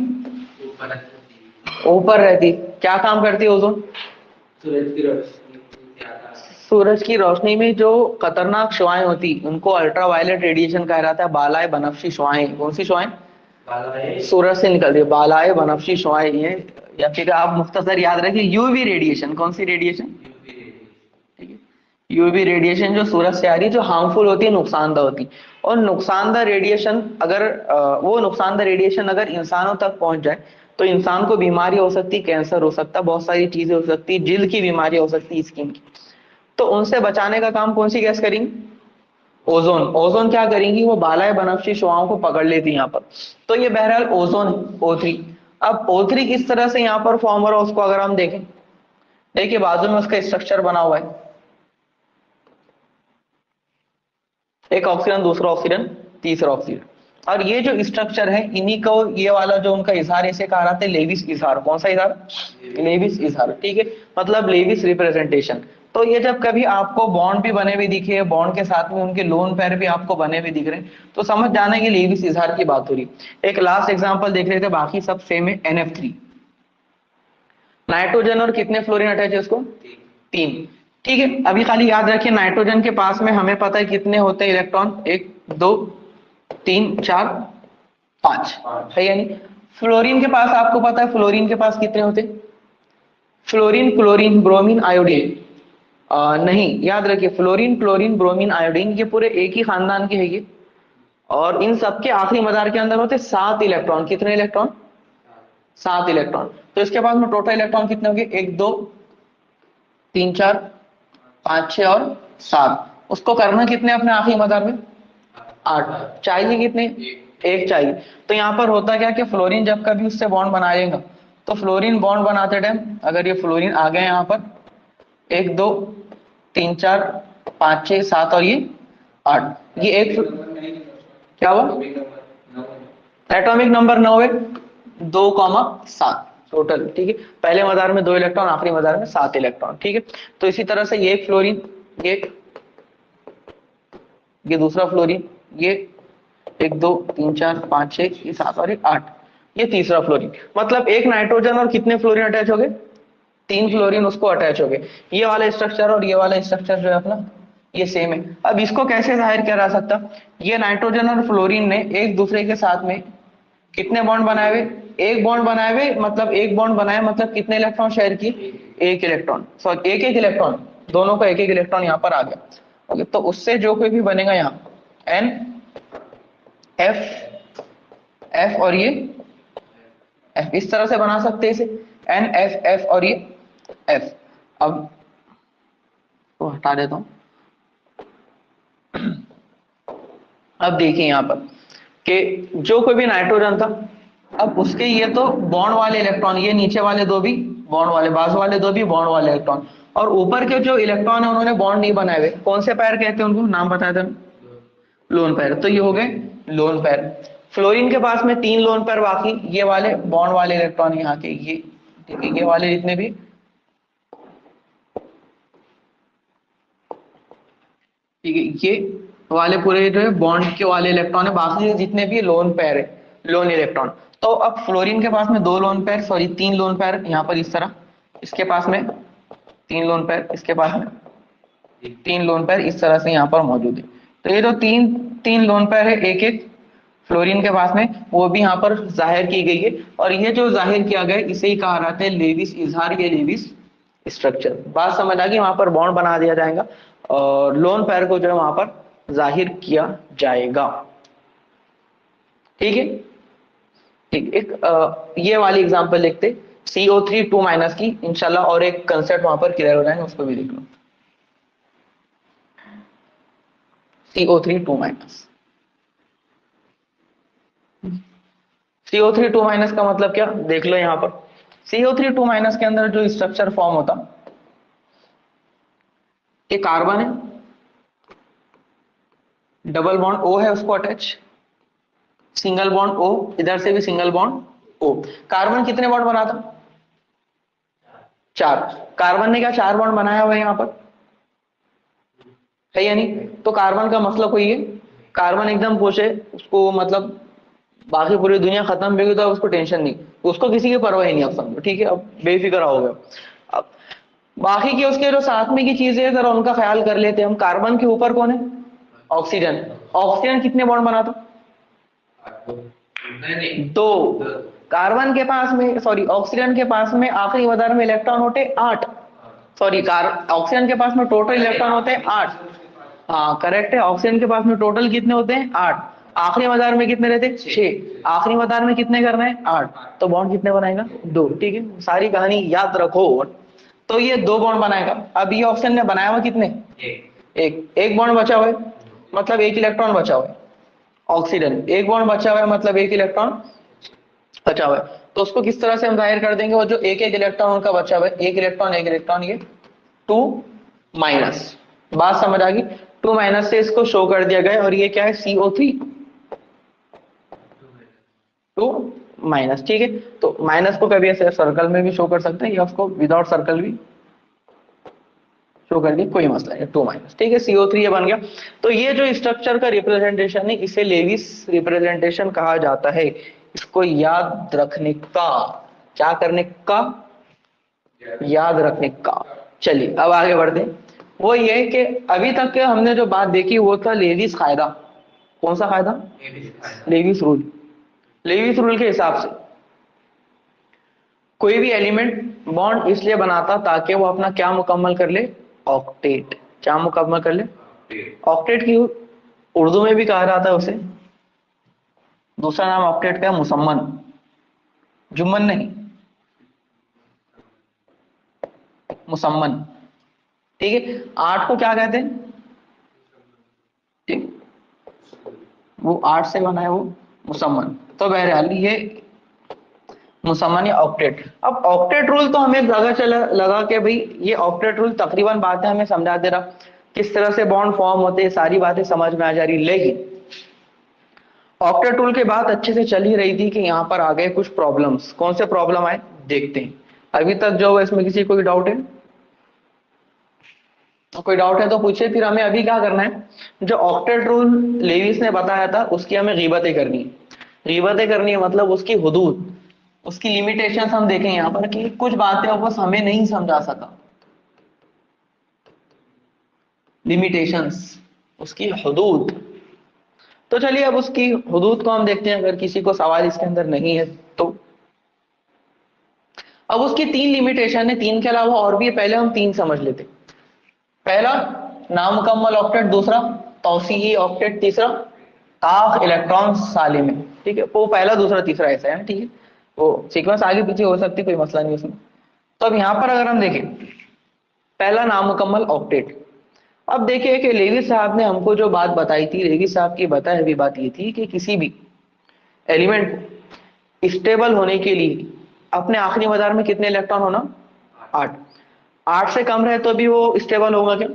ऊपर रहती, क्या काम करती है ओजोन? सूरज की रोशनी में जो खतरनाक शुआएं होती उनको अल्ट्रावायलेट रेडिएशन कहा जाता है। बालाए बनफशी शुआएं, कौन सी शुआएं? सूरज से निकलती है बालाए बनफशी शुआएं ये, या फिर आप मुख्तसर याद रखिए यूवी रेडिएशन। कौन सी रेडिएशन? ठीक है, यूवी रेडिएशन जो सूरज से आ रही है, जो हार्मफुल होती है, नुकसानदायक होती है। और नुकसानदायक रेडिएशन अगर वो नुकसानदायक रेडिएशन अगर इंसानों तक पहुंच जाए तो इंसान को बीमारी हो सकती है, कैंसर हो सकता है, बहुत सारी चीजें हो सकती है, जिल्द की बीमारी हो सकती है, स्किन की। तो उनसे बचाने का काम कौन सी गैस करेंगी? ओजोन। ओजोन क्या करेंगी? वो बालाए बनफशी शुआओं को पकड़ लेती है यहाँ पर। तो ये बहरहाल ओजोन O3। अब O3 किस तरह से यहाँ पर फॉर्म हो रहा है उसको अगर हम देखें, देखिए बाजू में उसका स्ट्रक्चर बना हुआ है, एक ऑक्सीजन, दूसरा ऑक्सीजन, तीसरा ऑक्सीजन। और ये जो स्ट्रक्चर है इन्हीं को, ये वाला जो उनका इजहार, इसे कहा जाता है लेविस इजहार। कौन सा इजहार? लेविस इजहार। ठीक है, मतलब लेविस रिप्रेजेंटेशन। तो ये जब कभी आपको बॉन्ड भी बने हुए दिखे, बॉन्ड के साथ में उनके लोन पेयर भी आपको बने हुए दिख रहे हैं, तो समझ जाना कि लेविस इजहार की बात हो रही। एक लास्ट एग्जांपल देख लेते हैं, बाकी सब सेम है। NF3, नाइट्रोजन और कितने फ्लोरीन अटैच है उसको? तीन। ठीक है, अभी खाली याद रखिए नाइट्रोजन के पास में हमें पता है कितने होते हैं इलेक्ट्रॉन, एक, दो, तीन, चार, पांच, है या नहीं? फ्लोरीन के पास आपको पता है फ्लोरीन के पास कितने होते हैं? फ्लोरीन, क्लोरीन, ब्रोमीन, आयोडीन, नहीं, याद रखिए फ्लोरीन, क्लोरीन, ब्रोमीन, आयोडीन ये पूरे एक ही खानदान के हैं ये। और इन सबके आखिरी मदार के अंदर होते 7 इलेक्ट्रॉन। कितने इलेक्ट्रॉन? 7 इलेक्ट्रॉन। तो इसके पास में टोटल इलेक्ट्रॉन कितने होंगे? एक, दो, तीन, चार, पांच, छह और सात। उसको करना कितने अपने आखिरी मदार में? 8। चाहिए कितने? एक चाहिए। तो यहाँ पर होता क्या कि फ्लोरीन जब कभी उससे बॉन्ड बनाएगा, तो फ्लोरीन बॉन्ड बनाते टाइम अगर ये फ्लोरीन आ गया यहाँ पर, एक, दो, तीन, चार, पांच, छह, सात और ये 8, ये एक, क्या हुआ? एटॉमिक नंबर 9 है, 2,7 टोटल। ठीक है, पहले मदार में 2 इलेक्ट्रॉन, आखिरी मदार में 7 इलेक्ट्रॉन। ठीक है, तो इसी तरह से ये एक फ्लोरीन, ये दूसरा फ्लोरीन, ये एक, दो, तीन, चार, पांच, छह, ये 7 और एक 8, ये तीसरा फ्लोरीन। मतलब एक नाइट्रोजन और कितने फ्लोरीन अटैच हो गए? 3 फ्लोरीन उसको अटैच हो गए। ये वाला स्ट्रक्चर और ये वाला स्ट्रक्चर जो है अपना, ये सेम है। अब इसको कैसे जाहिर किया जा सकता? ये नाइट्रोजन और फ्लोरीन ने एक दूसरे के साथ में कितने बॉन्ड बनाए हुए? एक बॉन्ड बनाए हुए, मतलब एक बॉन्ड बनाए मतलब कितने इलेक्ट्रॉन शेयर किए? एक इलेक्ट्रॉन, सॉरी एक एक इलेक्ट्रॉन, दोनों का एक एक इलेक्ट्रॉन यहाँ पर आ गया। ओके, तो उससे जो कोई भी बनेगा यहाँ N F F और ये F, इस तरह से बना सकते हैं इसे, N F F और ये F। अब तो हटा देता हूं। अब देखिए यहाँ पर कि जो कोई भी नाइट्रोजन था अब उसके ये तो बॉन्ड वाले इलेक्ट्रॉन, ये नीचे वाले दो भी बॉन्ड वाले, बाजू वाले दो भी बॉन्ड वाले इलेक्ट्रॉन, और ऊपर के जो इलेक्ट्रॉन है उन्होंने बॉन्ड नहीं बनाए हुए, कौन से पैर कहते हैं उनको, नाम बताया था, लोन पैर। तो ये हो गए लोन पैर। फ्लोरीन के पास में 3 लोन पैर बाकी, ये वाले बॉन्ड वाले इलेक्ट्रॉन यहाँ के ये, ठीक है, ये वाले जितने भी, ठीक है, ये वाले पूरे जो है बॉन्ड के वाले इलेक्ट्रॉन है, बाकी जितने भी लोन पैर है, लोन इलेक्ट्रॉन। तो अब फ्लोरीन के पास में 2 लोन पैर, सॉरी 3 लोन पैर यहाँ पर इस तरह, इसके पास में 3 लोन पैर, इसके पास में 3 लोन पैर इस तरह से यहाँ पर मौजूद है। तो ये जो तीन लोन पैर है एक एक फ्लोरीन के पास में, वो भी यहाँ पर जाहिर की गई है, और ये जो जाहिर किया गया इसे ही कहा जाता है लेविस इजहार या लेविस स्ट्रक्चर। बात समझ आ गई, वहां पर बॉन्ड बना दिया जाएगा और लोन पैर को जो है वहां पर जाहिर किया जाएगा। ठीक है, ठीक, ये वाली एग्जांपल लिखते CO3 2 माइनस की, इंशाल्लाह और एक कंसेप्ट वहां पर क्लियर हो जाएंगे, उसको भी देख लो। CO3 2 माइनस, CO3 2 माइनस का मतलब क्या देख लो यहाँ पर। CO3 2 माइनस के अंदर जो स्ट्रक्चर फॉर्म होता, ये कार्बन है, डबल बॉन्ड O है उसको अटैच, सिंगल बॉन्ड O, इधर से भी सिंगल बॉन्ड O। कार्बन कितने बॉन्ड बनाता, 4। कार्बन ने क्या 4 बॉन्ड बनाया हुआ है यहाँ पर, है या नहीं? तो कार्बन का मतलब कोई है, कार्बन एकदम खुश है, उसको मतलब बाकी पूरी दुनिया खत्म भी हुई तो उसको टेंशन नहीं, उसको किसी की परवाह ही नहीं, आप समझो, ठीक है, अब बेफिक्र हो गए। अब बाकी के उसके जो साथ में की चीजें है जरा उनका ख्याल कर लेते हैं हम। कार्बन के ऊपर कौन है, ऑक्सीजन। ऑक्सीजन कितने बॉन्ड बनाता, 2। कार्बन के पास में, सॉरी ऑक्सीजन के पास में आखिरी मदार में इलेक्ट्रॉन होते 8, सॉरी ऑक्सीजन के पास में टोटल इलेक्ट्रॉन होते हैं 8। हाँ करेक्ट है, ऑक्सीजन के पास में टोटल कितने होते हैं 8, आखिरी मदार में कितने रहते हैं 6, आखिरी मदार में कितने करना है 8, तो बॉन्ड कितने बनाएगा 2। ठीक है, सारी कहानी याद रखो। तो ये 2 बॉन्ड बनाएगा। अब ये ऑक्सीजन ने बनाया हुआ कितने, एक बॉन्ड बचा हुआ है, मतलब एक इलेक्ट्रॉन बचा हुआ है। ऑक्सीजन एक बॉन्ड बचा हुआ है, मतलब एक इलेक्ट्रॉन बचा हुआ है। तो उसको किस तरह से हम जाहिर कर देंगे, वो जो एक इलेक्ट्रॉन उनका बचा हुआ है, एक इलेक्ट्रॉन, ये 2 माइनस। बात समझ आ गई, 2 माइनस से इसको शो कर दिया गया, और ये क्या है CO3 2 माइनस। ठीक है, तो माइनस को कभी ऐसे सर्कल में भी शो कर सकते हैं या उसको विदाउट सर्कल भी शो कर दिया, कोई मसला नहीं, 2 माइनस। ठीक है, CO3 ये बन गया। तो ये जो स्ट्रक्चर का रिप्रेजेंटेशन है इसे लेविस रिप्रेजेंटेशन कहा जाता है। इसको याद रखने का, क्या करने का, याद रखने का। चलिए अब आगे बढ़ते हैं। वो ये कि अभी तक के हमने जो बात देखी वो था लेविस कायदा। कौन सा कायदा, लेविस रूल। लेविस रूल के हिसाब से कोई भी एलिमेंट बॉन्ड इसलिए बनाता ताकि वो अपना क्या मुकम्मल कर ले, ऑक्टेट। क्या मुकम्मल कर ले, ऑक्टेट की उर्दू में भी कहा जाता है उसे, दूसरा नाम ऑक्टेट का मुसम्मन, जुम्मन नहीं, मुसम्मन। ठीक है, 8 को क्या कहते हैं, ठीक, वो 8 से बना है वो मुसम्मन। तो बहरहाल ये मुसम्मन या ऑक्टेट। अब ऑक्टेट रूल तो हमें लगा कि भाई ये ऑक्टेट रूल तकरीबन बातें हमें समझा दे रहा, किस तरह से बॉन्ड फॉर्म होते हैं, सारी बातें समझ में आ जा रही। लेकिन ऑक्टेट रूल की बात अच्छे से चल ही रही थी कि यहाँ पर आ गए कुछ प्रॉब्लम्स। कौन से प्रॉब्लम आए देखते हैं। अभी तक जो है इसमें किसी कोई डाउट है, कोई डाउट है तो पूछे, फिर हमें अभी क्या करना है, जो ऑक्टेट रूल लेविस ने बताया था उसकी हमें गीबतें करनी है। गीबतें करनी है मतलब उसकी हुदूद, उसकी लिमिटेशंस हम देखें यहाँ पर कि कुछ बातें बस हमें नहीं समझा सका, लिमिटेशंस, उसकी हुदूद। तो चलिए अब उसकी हुदूद को हम देखते हैं, अगर किसी को सवाल इसके अंदर नहीं है तो। अब उसकी 3 लिमिटेशन है, 3 के अलावा और भी है, पहले हम 3 समझ लेते। पहला नामुकम्मल ऑक्टेट, दूसरा तौसीई ऑक्टेट, तीसरा काफ इलेक्ट्रॉन सालिम है। ठीक है, वो पहला दूसरा तीसरा ऐसा है। ठीक है, वो सीक्वेंस आगे पीछे हो सकती, कोई मसला नहीं उसमें। तो अब यहाँ पर अगर हम देखें पहला नामुकम्मल ऑक्टेट, अब देखिए कि लेविस साहब ने हमको जो बात बताई थी, लेविस साहब की बताई हुई बात ये थी कि किसी भी एलिमेंट स्टेबल होने के लिए अपने आखिरी मदार में कितने इलेक्ट्रॉन होना? 8। 8 से कम रहे तो भी वो स्टेबल होगा क्या?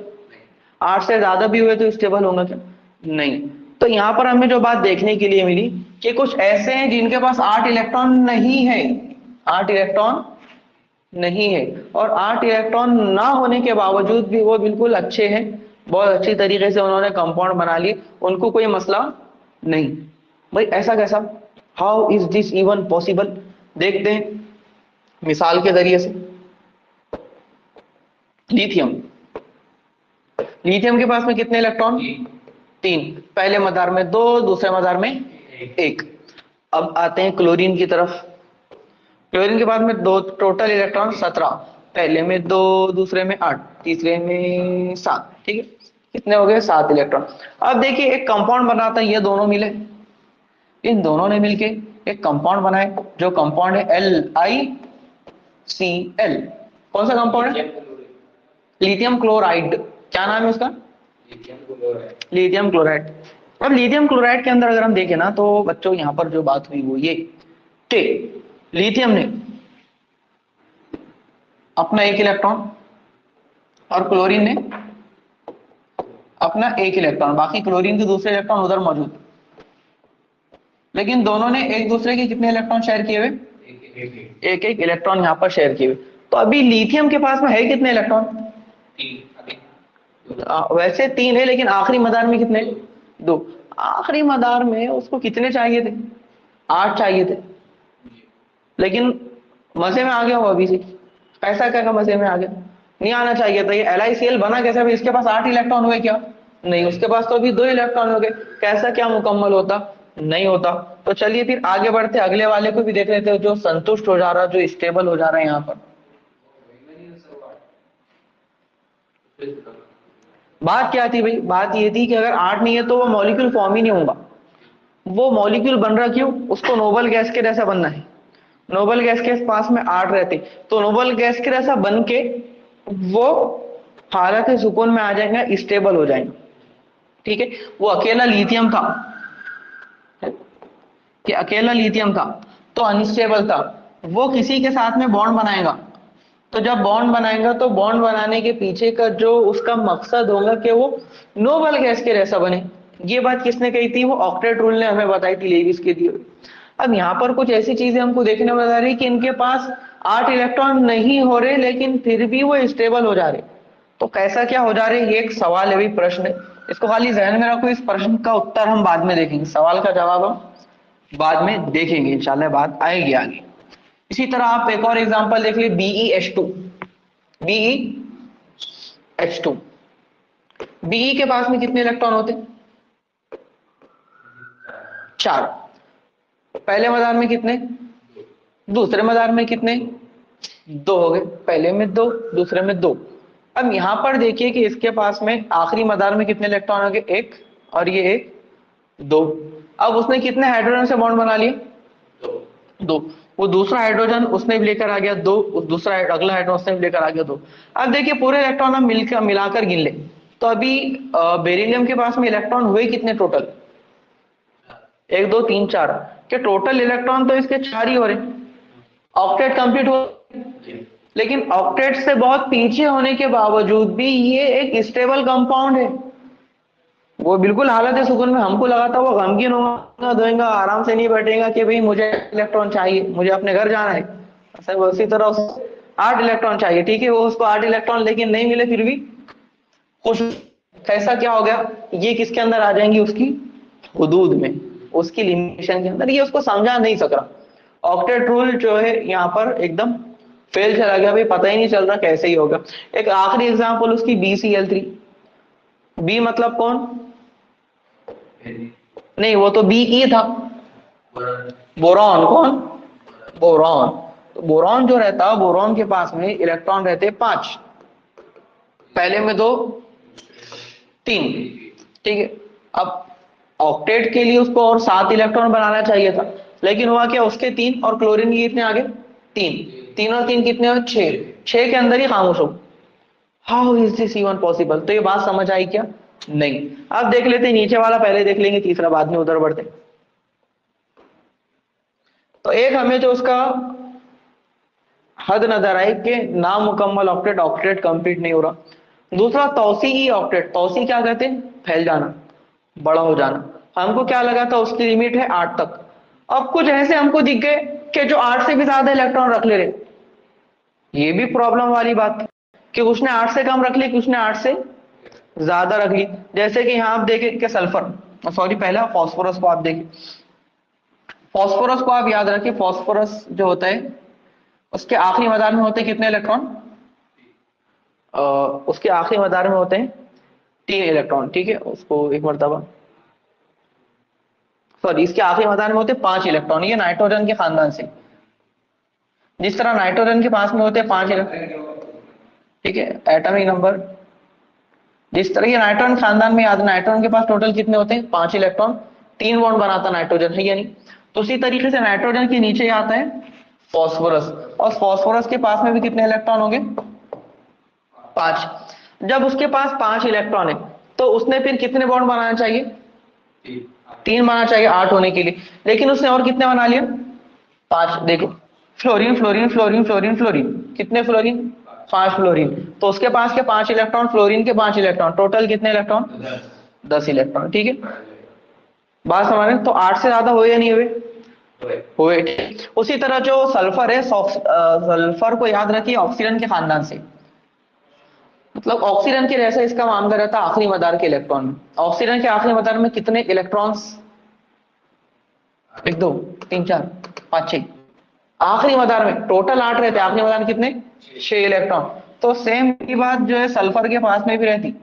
8 से ज्यादा भी हुए तो स्टेबल होगा क्या? नहीं। तो यहां पर हमें जो बात देखने के लिए मिली कि कुछ ऐसे हैं जिनके पास 8 इलेक्ट्रॉन नहीं है, 8 इलेक्ट्रॉन नहीं है, और 8 इलेक्ट्रॉन ना होने के बावजूद भी वो बिल्कुल अच्छे हैं, बहुत अच्छी तरीके से उन्होंने कंपाउंड बना लिए, उनको कोई मसला नहीं। भाई ऐसा कैसा? How is this even possible? देखते हैं मिसाल के जरिए से। लिथियम, लिथियम के पास में कितने इलेक्ट्रॉन? 3। पहले मदार में 2, दूसरे मदार में 1। अब आते हैं क्लोरीन की तरफ। क्लोरीन के पास में 2, टोटल इलेक्ट्रॉन 17। पहले में 2, दूसरे में 8, तीसरे में 7। ठीक है, कितने हो गए? 7 इलेक्ट्रॉन। अब देखिए एक कंपाउंड बना था, ये दोनों मिले, इन दोनों ने मिलके एक कंपाउंड बनाए, जो कंपाउंड है LiCl। कौन सा कंपाउंड है? Lithium chloride. क्या नाम है उसका? Lithium chloride. अब लिथियम क्लोराइड के अंदर अगर हम देखें ना, तो बच्चों यहाँ पर जो बात हुई वो ये कि लिथियम ने अपना 1 इलेक्ट्रॉन और क्लोरीन ने अपना 1 इलेक्ट्रॉन, बाकी क्लोरीन के दूसरे इलेक्ट्रॉन उधर मौजूद, लेकिन दोनों ने एक दूसरे के कितने इलेक्ट्रॉन शेयर किए हुए? एक एक इलेक्ट्रॉन यहाँ पर शेयर किए हुए। तो अभी लिथियम के पास में है कितने इलेक्ट्रॉन? वैसे 3 है, लेकिन आखिरी मदार में कितने? 2। आखिरी मदार में उसको कितने चाहिए थे? 8 चाहिए थे, लेकिन मजे में आ गया वो अभी से। ऐसा क्या मजे में आ गया? नहीं आना चाहिए था। ये LiCl बना कैसे? अभी इसके पास 8 इलेक्ट्रॉन हुए क्या? नहीं, उसके पास तो अभी 2 इलेक्ट्रॉन हो गए। कैसा क्या मुकम्मल होता? नहीं होता। तो चलिए फिर आगे बढ़ते, अगले वाले को भी देख लेते हो, जो संतुष्ट हो जा रहा, जो स्टेबल हो जा रहा है यहाँ पर। बात क्या थी भाई? बात ये थी कि अगर 8 नहीं है तो वो मॉलिक्यूल फॉर्म ही नहीं होगा। वो मॉलिक्यूल बन रहा क्यों? उसको नोबल गैस के जैसा बनना है। नोबल गैस के पास में 8 रहते तो नोबल गैस के जैसा बन के वो हालत सुकून में आ जाएंगे, स्टेबल हो जाएंगे। ठीक है, वो अकेला लिथियम था कि अकेला लिथियम था तो अनस्टेबल था। वो किसी के साथ में बॉन्ड बनाएगा, तो जब बॉन्ड बनाएगा तो बॉन्ड बनाने के पीछे का जो उसका मकसद होगा कि वो नोबल गैस के जैसा बने। ये बात किसने कही थी? वो ऑक्टेट रूल ने हमें बताई थी, लेविस के दिए। अब यहाँ पर कुछ ऐसी चीजें हमको देखने में बता रही कि इनके पास 8 इलेक्ट्रॉन नहीं हो रहे, लेकिन फिर भी वो स्टेबल हो जा रहे। तो कैसा क्या हो जा रहे? ये एक सवाल है, भी प्रश्न है। इसको खाली जहन में रखो, इस प्रश्न का उत्तर हम बाद में देखेंगे, सवाल का जवाब हम बाद में देखेंगे, इंशाल्लाह बात आएगी आगे। इसी तरह आप एक और एग्जांपल देख लीजिए, BeH2। BeH2, Be के पास में कितने इलेक्ट्रॉन होते? 4। पहले मदार में कितने? दूसरे मदार में कितने? 2 हो गए। पहले में 2, दूसरे में 2। अब यहां पर देखिए कि इसके पास में आखिरी मदार में कितने इलेक्ट्रॉन हो गए? 1, और ये 1, 2। अब उसने कितने हाइड्रोजन से बॉन्ड बना लिए? 2। वो दूसरा हाइड्रोजन उसने भी लेकर आ गया 2, उस दूसरा अगला हाइड्रोजन उसने भी लेकर आ गया 2। अब देखिए पूरे इलेक्ट्रॉन हम मिलाकर गिन ले, तो अभी बेरिलियम के पास में इलेक्ट्रॉन हुए कितने टोटल? 1, 2, 3, 4 के टोटल इलेक्ट्रॉन तो इसके 4 ही हो रहे। ऑक्टेट कंप्लीट हो, लेकिन ऑक्टेट से बहुत पीछे होने के बावजूद भी ये एक स्टेबल कंपाउंड है। वो बिल्कुल हालत सुकून में, हमको लगा था वो गमगीन होगा, धोएगा, आराम से नहीं बैठेगा कि भाई मुझे इलेक्ट्रॉन चाहिए, मुझे अपने घर जाना है। उसी तरह उसको 8 इलेक्ट्रॉन चाहिए। ठीक है, वो उसको 8 इलेक्ट्रॉन लेकिन नहीं मिले, फिर भी खुश। कैसा क्या हो गया? ये किसके अंदर आ जाएंगी? उसकी हुदूद में, उसकी लिमिटेशन के अंदर। ये उसको समझा नहीं सक रहा। ऑक्टेट रूल जो है यहाँ पर एकदम फेल चला गया भाई, पता ही नहीं चल रहा कैसे ही होगा। एक आखिरी एग्जांपल उसकी BCl3। बी मतलब कौन? नहीं, वो तो Be था। बोरॉन। कौन? बोरॉन। तो बोरॉन जो रहता है, बोरॉन के पास में इलेक्ट्रॉन रहते 5, पहले में 2, 3। ठीक है, अब ऑक्टेट के लिए उसको और 7 इलेक्ट्रॉन बनाना चाहिए था, लेकिन हुआ क्या? उसके 3 और क्लोरीन के कितने आगे? 3। 3 और 3 कितने हो? 6। 6 के अंदर ही खामोश हो। How is this even possible? तो ये बात समझ आई क्या? नहीं। अब देख लेते हैं नीचे वाला, पहले देख लेंगे तीसरा बाद में उधर बढ़ते। तो एक हमें जो उसका हद नजर आई कि नामुकम्मल ऑक्टेट, ऑक्टेट कंप्लीट नहीं हो रहा। दूसरा तौसीई ऑक्टेट, तौसी क्या कहते हैं, फैल जाना, बड़ा हो जाना। हमको क्या लगा था उसकी लिमिट है 8 तक, अब कुछ ऐसे हमको दिख गए कि जो 8 से भी ज्यादा इलेक्ट्रॉन रख ले रहे। ये भी प्रॉब्लम वाली बात है कि उसने 8 से कम रख ली कि उसने 8 से ज्यादा रख ली। जैसे कि यहाँ आप देखें कि सल्फर, सॉरी पहला फास्फोरस को आप देखें, फास्फोरस को आप याद रखें, फास्फोरस जो होता है उसके आखिरी मदार में होते हैं कितने इलेक्ट्रॉन, उसके आखिरी मदार में होते हैं 3 इलेक्ट्रॉन, ठीक है। उसको एक मरतबा, सॉरी इसके आखिरी मदार में होते हैं 5 इलेक्ट्रॉन। ये नाइट्रोजन के खानदान से, जिस तरह नाइट्रोजन के पास में होते हैं 5 इलेक्ट्रॉन, ठीक है, एटॉमिक नंबर। जिस तरह ये नाइट्रोजन खानदान में याद, नाइट्रोजन के पास टोटल कितने होते हैं 5 इलेक्ट्रॉन, 3 बॉन्ड बनाता नाइट्रोजन, है या नहीं। तो उसी तरीके से नाइट्रोजन के नीचे आता है फास्फोरस, और फास्फोरस के पास में भी कितने इलेक्ट्रॉन होंगे, 5। जब उसके पास 5 इलेक्ट्रॉन है तो उसने फिर कितने बॉन्ड बनाना चाहिए, 3 बनाना चाहिए 8 होने के लिए, लेकिन उसने और कितने बना लिया, 5। देखो fluorine fluorine fluorine fluorine fluorine, कितने फ्लोरीन, 5 फ्लोरीन। तो उसके पास के 5 इलेक्ट्रॉन, फ्लोरीन के 5 इलेक्ट्रॉन, टोटल कितने इलेक्ट्रॉन, 10 इलेक्ट्रॉन, ठीक है। बात समझ रहे हैं? तो 8 से ज्यादा हुए या नहीं हुए, हुए, ठीक। उसी तरह जो सल्फर है, सल्फर को याद रखिए ऑक्सीजन के खानदान से, मतलब ऑक्सीजन के जैसे इसका मामला रहता है आखिरी मदार के इलेक्ट्रॉन में। ऑक्सीजन के आखिरी मदार में कितने इलेक्ट्रॉन्स, 1 2 3 4 5 6, आखिरी मदार में टोटल 8 रहते, आखिरी मदार में कितने, 6 इलेक्ट्रॉन। तो सेम की बात जो है सल्फर के पास में भी रहती,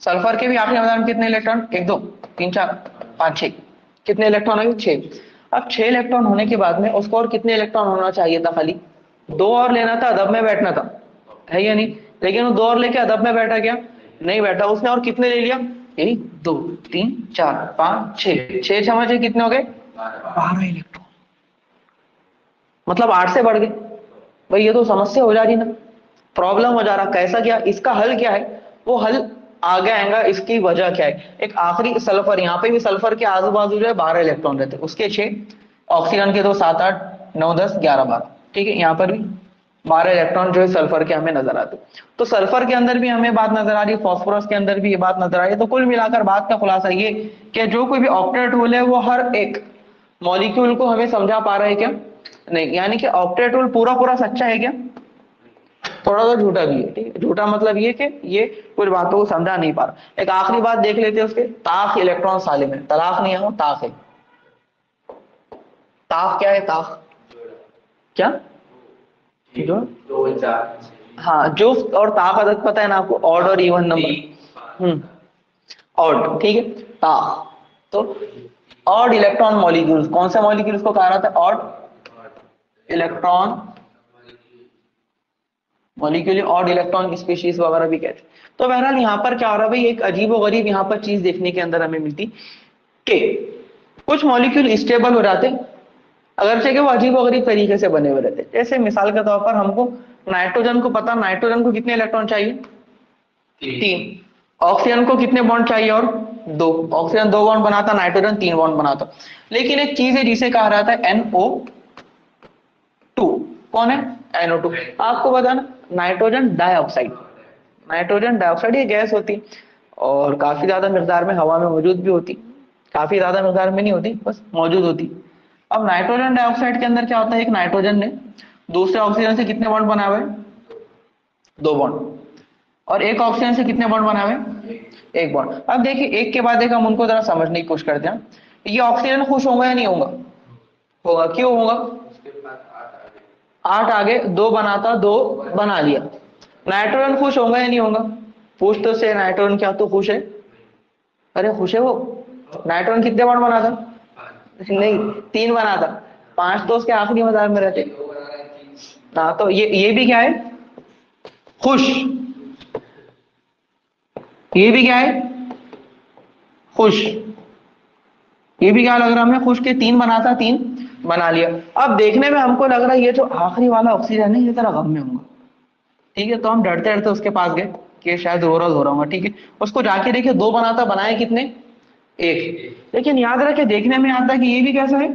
सल्फर के भी आखिरी मदार में कितने इलेक्ट्रॉन, 1 2 3 4 5 6, कितने इलेक्ट्रॉन है, 6। अब 6 इलेक्ट्रॉन होने के बाद में उसको और कितने इलेक्ट्रॉन होना चाहिए था, खाली 2 और लेना था, अदब में बैठना था, है या नहीं। लेकिन वो 2 और लेके अदब में बैठा क्या, नहीं बैठा, उसने और कितने ले लिया, 1 2 3 4 5 6, 6 समझे कितने हो गए, 12 इलेक्ट्रॉन, मतलब 8 से बढ़ गए। भाई ये तो समस्या हो जा रही ना, प्रॉब्लम हो जा रहा। कैसा क्या, इसका हल क्या है, वो हल आगे आएगा। इसकी वजह क्या है, एक आखिरी सल्फर, यहाँ पे भी सल्फर के आजू बाजू जो है 12 इलेक्ट्रॉन रहते, उसके 6, ऑक्सीजन के 2 7 8 9 10 11 12, ठीक है। यहाँ पर भी 12 इलेक्ट्रॉन जो है सल्फर के हमें नजर आते। तो सल्फर के अंदर भी हमें बात नजर आ रही है, फास्फोरस के अंदर भी ये बात नजर आ रही है। तो कुल मिलाकर बात का खुलासा ये कि जो कोई भी ऑक्टेट रूल है वो हर एक मॉलिक्यूल को हमें समझा पा रहा है क्या, नहीं। यानी कि ऑक्टेट रूल पूरा पूरा सच्चा है क्या, थोड़ा सा झूठा भी है, ठीक है। झूठा मतलब ये कि ये कुछ बातों को समझा नहीं पा रहा। एक आखिरी बात देख लेते हैं उसके, ताक इलेक्ट्रॉन सालिम है, तलाक नहीं है, ताक है। ताक क्या है, ताक क्या, जो, हाँ जो, और ताक अदद पता है ना आपको, ऑड और इवन नंबर, ऑड, ठीक है। ताक तो ऑड इलेक्ट्रॉन मॉलिक्यूल्स, कौन से मॉलिक्यूल्स को कहा जाता है, odd electron molecule, odd electron species वगैरह भी कहते हैं। तो बहरहाल यहाँ पर क्या हो रहा है भाई, एक अजीब व गरीब यहाँ पर चीज देखने के अंदर हमें मिलती कि कुछ मॉलिक्यूल स्टेबल हो जाते, अगरचे कि वो अजीब व गरीब तरीके से बने हुए रहते। जैसे मिसाल के तौर पर हमको नाइट्रोजन को पता, नाइट्रोजन को कितने इलेक्ट्रॉन चाहिए, 3। ऑक्सीजन को कितने बॉन्ड चाहिए, और 2। ऑक्सीजन 2 बॉन्ड बनाता, नाइट्रोजन 3 बॉन्ड बनाता। लेकिन एक चीज है जिसे कहा जाता है NO2, कौन है, NO2। आपको बताना, नाइट्रोजन डाइऑक्साइड, नाइट्रोजन डाइऑक्साइड ये गैस होती है और काफी ज्यादा मिकदार में हवा में मौजूद भी होती, काफी ज्यादा मिकदार में नहीं होती, बस मौजूद होती। अब नाइट्रोजन डाइऑक्साइड के अंदर क्या होता है, एक नाइट्रोजन ने दूसरे ऑक्सीजन से कितने बॉन्ड बनाए हुए, 2 बॉन्ड, और एक ऑक्सीजन से कितने बॉन्ड बनाए हुए, 1 बॉन्ड। अब देखिए एक के बाद एक हम उनको जरा समझने की कोशिश करते हैं। ये ऑक्सीजन खुश होगा या नहीं होगा, होगा, क्यों होगा, 8 आगे 2 बनाता, 2 बना लिया। नाइट्रोजन खुश होगा या नहीं होगा, पूछ तो से नाइट्रोजन क्या तो खुश है, अरे खुश है वो। नाइट्रोजन कितने बॉन्ड बनाता, नहीं 3 बनाता, 5 तो उसके आखिरी मदार में रहते। हाँ तो ये भी क्या है, खुश, ये भी क्या है, खुश, ये भी क्या लग रहा है हमें, खुश के 3 बनाता, 3 बना लिया। अब देखने में हमको लग रहा है ये जो आखिरी वाला ऑक्सीजन है ये जरा गम में होगा, ठीक है। तो हम डरते डरते उसके पास गए कि शायद हो रहा होगा, ठीक है। उसको जाके देखे 2 बनाता, बनाए कितने, 1। लेकिन याद रखे देखने में आता है कि ये भी कैसा है,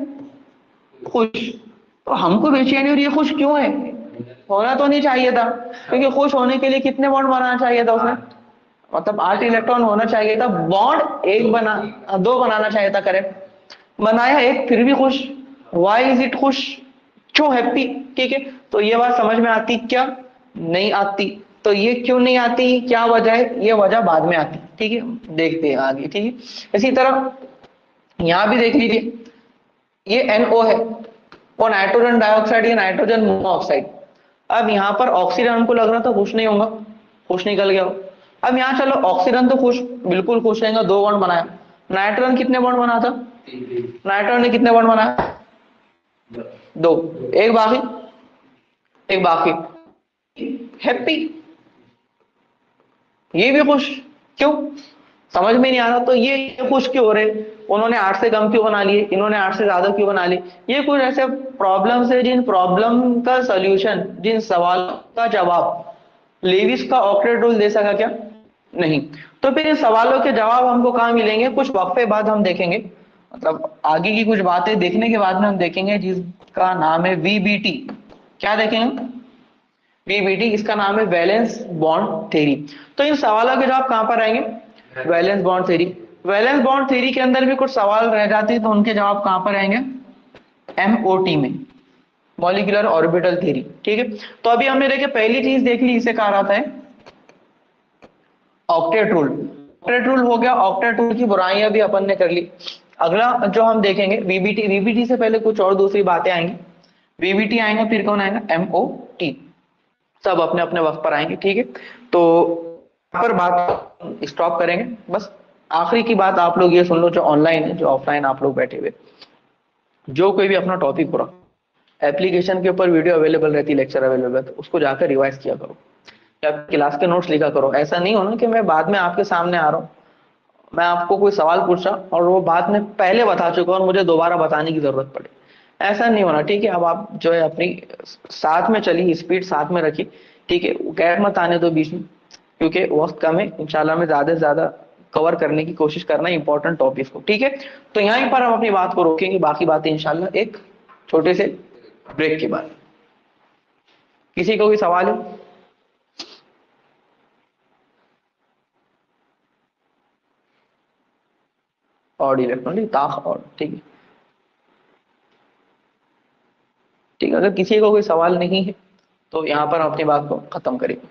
खुश। तो हमको बेचैनी हो रही है, खुश क्यों है? होना तो नहीं चाहिए था, क्योंकि खुश होने के लिए कितने बॉन्ड बनाना चाहिए था उसने? मतलब 8 इलेक्ट्रॉन होना चाहिए था, बॉन्ड एक बना, दो बनाना चाहिए था, करेक्ट। बनाया एक, फिर भी खुश। वाई इज इट खुश? क्यों हैप्पी? ठीक है, तो ये बात समझ में आती क्या? नहीं आती। तो ये क्यों नहीं आती, क्या वजह है, ये वजह बाद में आती, ठीक है, देखते हैं आगे, ठीक है। इसी तरह यहां भी देख लीजिए, ये NO है, और नाइट्रोजन डाइऑक्साइड, ये नाइट्रोजन मोनोऑक्साइड। अब यहाँ पर ऑक्सीजन हमको लग रहा था खुश नहीं होगा, खुश निकल गया। अब यहाँ चलो, ऑक्सीजन तो खुश, बिल्कुल खुश रहेगा, दो बॉन्ड बनाया। नाइट्रोजन कितने बॉन्ड बना था? नाइट्रोजन ने कितने बॉन्ड बनाया? दो। एक बाकी, एक बाकी, हैप्पी। ये भी खुश, क्यों? समझ में नहीं आ रहा। तो ये खुश क्यों हो रहे? उन्होंने 8 से कम क्यों बना लिए, इन्होंने 8 से ज्यादा क्यों बना लिए? ये कुछ ऐसे प्रॉब्लम्स है, जिन प्रॉब्लम का सॉल्यूशन, जिन सवाल का जवाब लेविस का ऑक्टेट रूल दे सका क्या? नहीं। तो फिर इन सवालों के जवाब हमको कहाँ मिलेंगे? कुछ वक्फे बाद हम देखेंगे, मतलब आगे की कुछ बातें देखने के बाद में हम देखेंगे, जिसका नाम है VBT। क्या देखेंगे? VBT, इसका नाम है वैलेंस बॉन्ड थ्योरी। तो इन सवालों के जवाब कहां पर आएंगे? Valence bond theory. Valence bond theory के अंदर भी कुछ सवाल रह जाते हैं, तो उनके जवाब कहां पर आएंगे? MOT में, मॉलिक्यूलर ऑर्बिटल थ्योरी, ठीक है। तो अभी हमने देखे, पहली चीज देख ली, इसे कहा जाता है ऑक्टेट रूल। ऑक्टेट रूल हो गया, ऑक्टेट रूल की बुराइयां भी अपन ने कर ली। अगला जो हम देखेंगे VBT। VBT से पहले कुछ और दूसरी बातें आएंगी। VBT आएंगे, फिर कौन आएगा? MOT। सब अपने अपने वक्त पर आएंगे, ठीक है। तो यहाँ पर बात स्टॉप करेंगे। बस आखिरी की बात आप लोग ये सुन लो, जो ऑनलाइन है, जो ऑफलाइन आप लोग बैठे हुए, जो कोई भी अपना टॉपिक पूरा, एप्लीकेशन के ऊपर वीडियो अवेलेबल रहती है, लेक्चर अवेलेबल है, तो उसको जाकर रिवाइज किया करो, या क्लास के नोट्स लिखा करो। ऐसा नहीं हो ना कि मैं बाद में आपके सामने आ रहा हूँ, मैं आपको कोई सवाल पूछा और वो बाद में पहले बता चुका और मुझे दोबारा बताने की जरूरत पड़े। ऐसा नहीं होना, ठीक है। अब आप जो है अपनी साथ में चलिए, स्पीड साथ में रखिए, ठीक है। गैप मत आने दो बीच में, क्योंकि वक्त कम है। इंशाल्लाह में ज्यादा से ज्यादा कवर करने की कोशिश करना इंपॉर्टेंट टॉपिक को, ठीक है। तो यहीं पर हम अपनी बात को रोकेंगे, बाकी बातें इंशाल्लाह एक छोटे से ब्रेक के बाद। किसी को कोई सवाल है? और इलेक्ट्रॉनिक ताख, और ठीक है, ठीक है। अगर किसी को कोई सवाल नहीं है, तो यहाँ पर हम अपनी बात को खत्म करेंगे।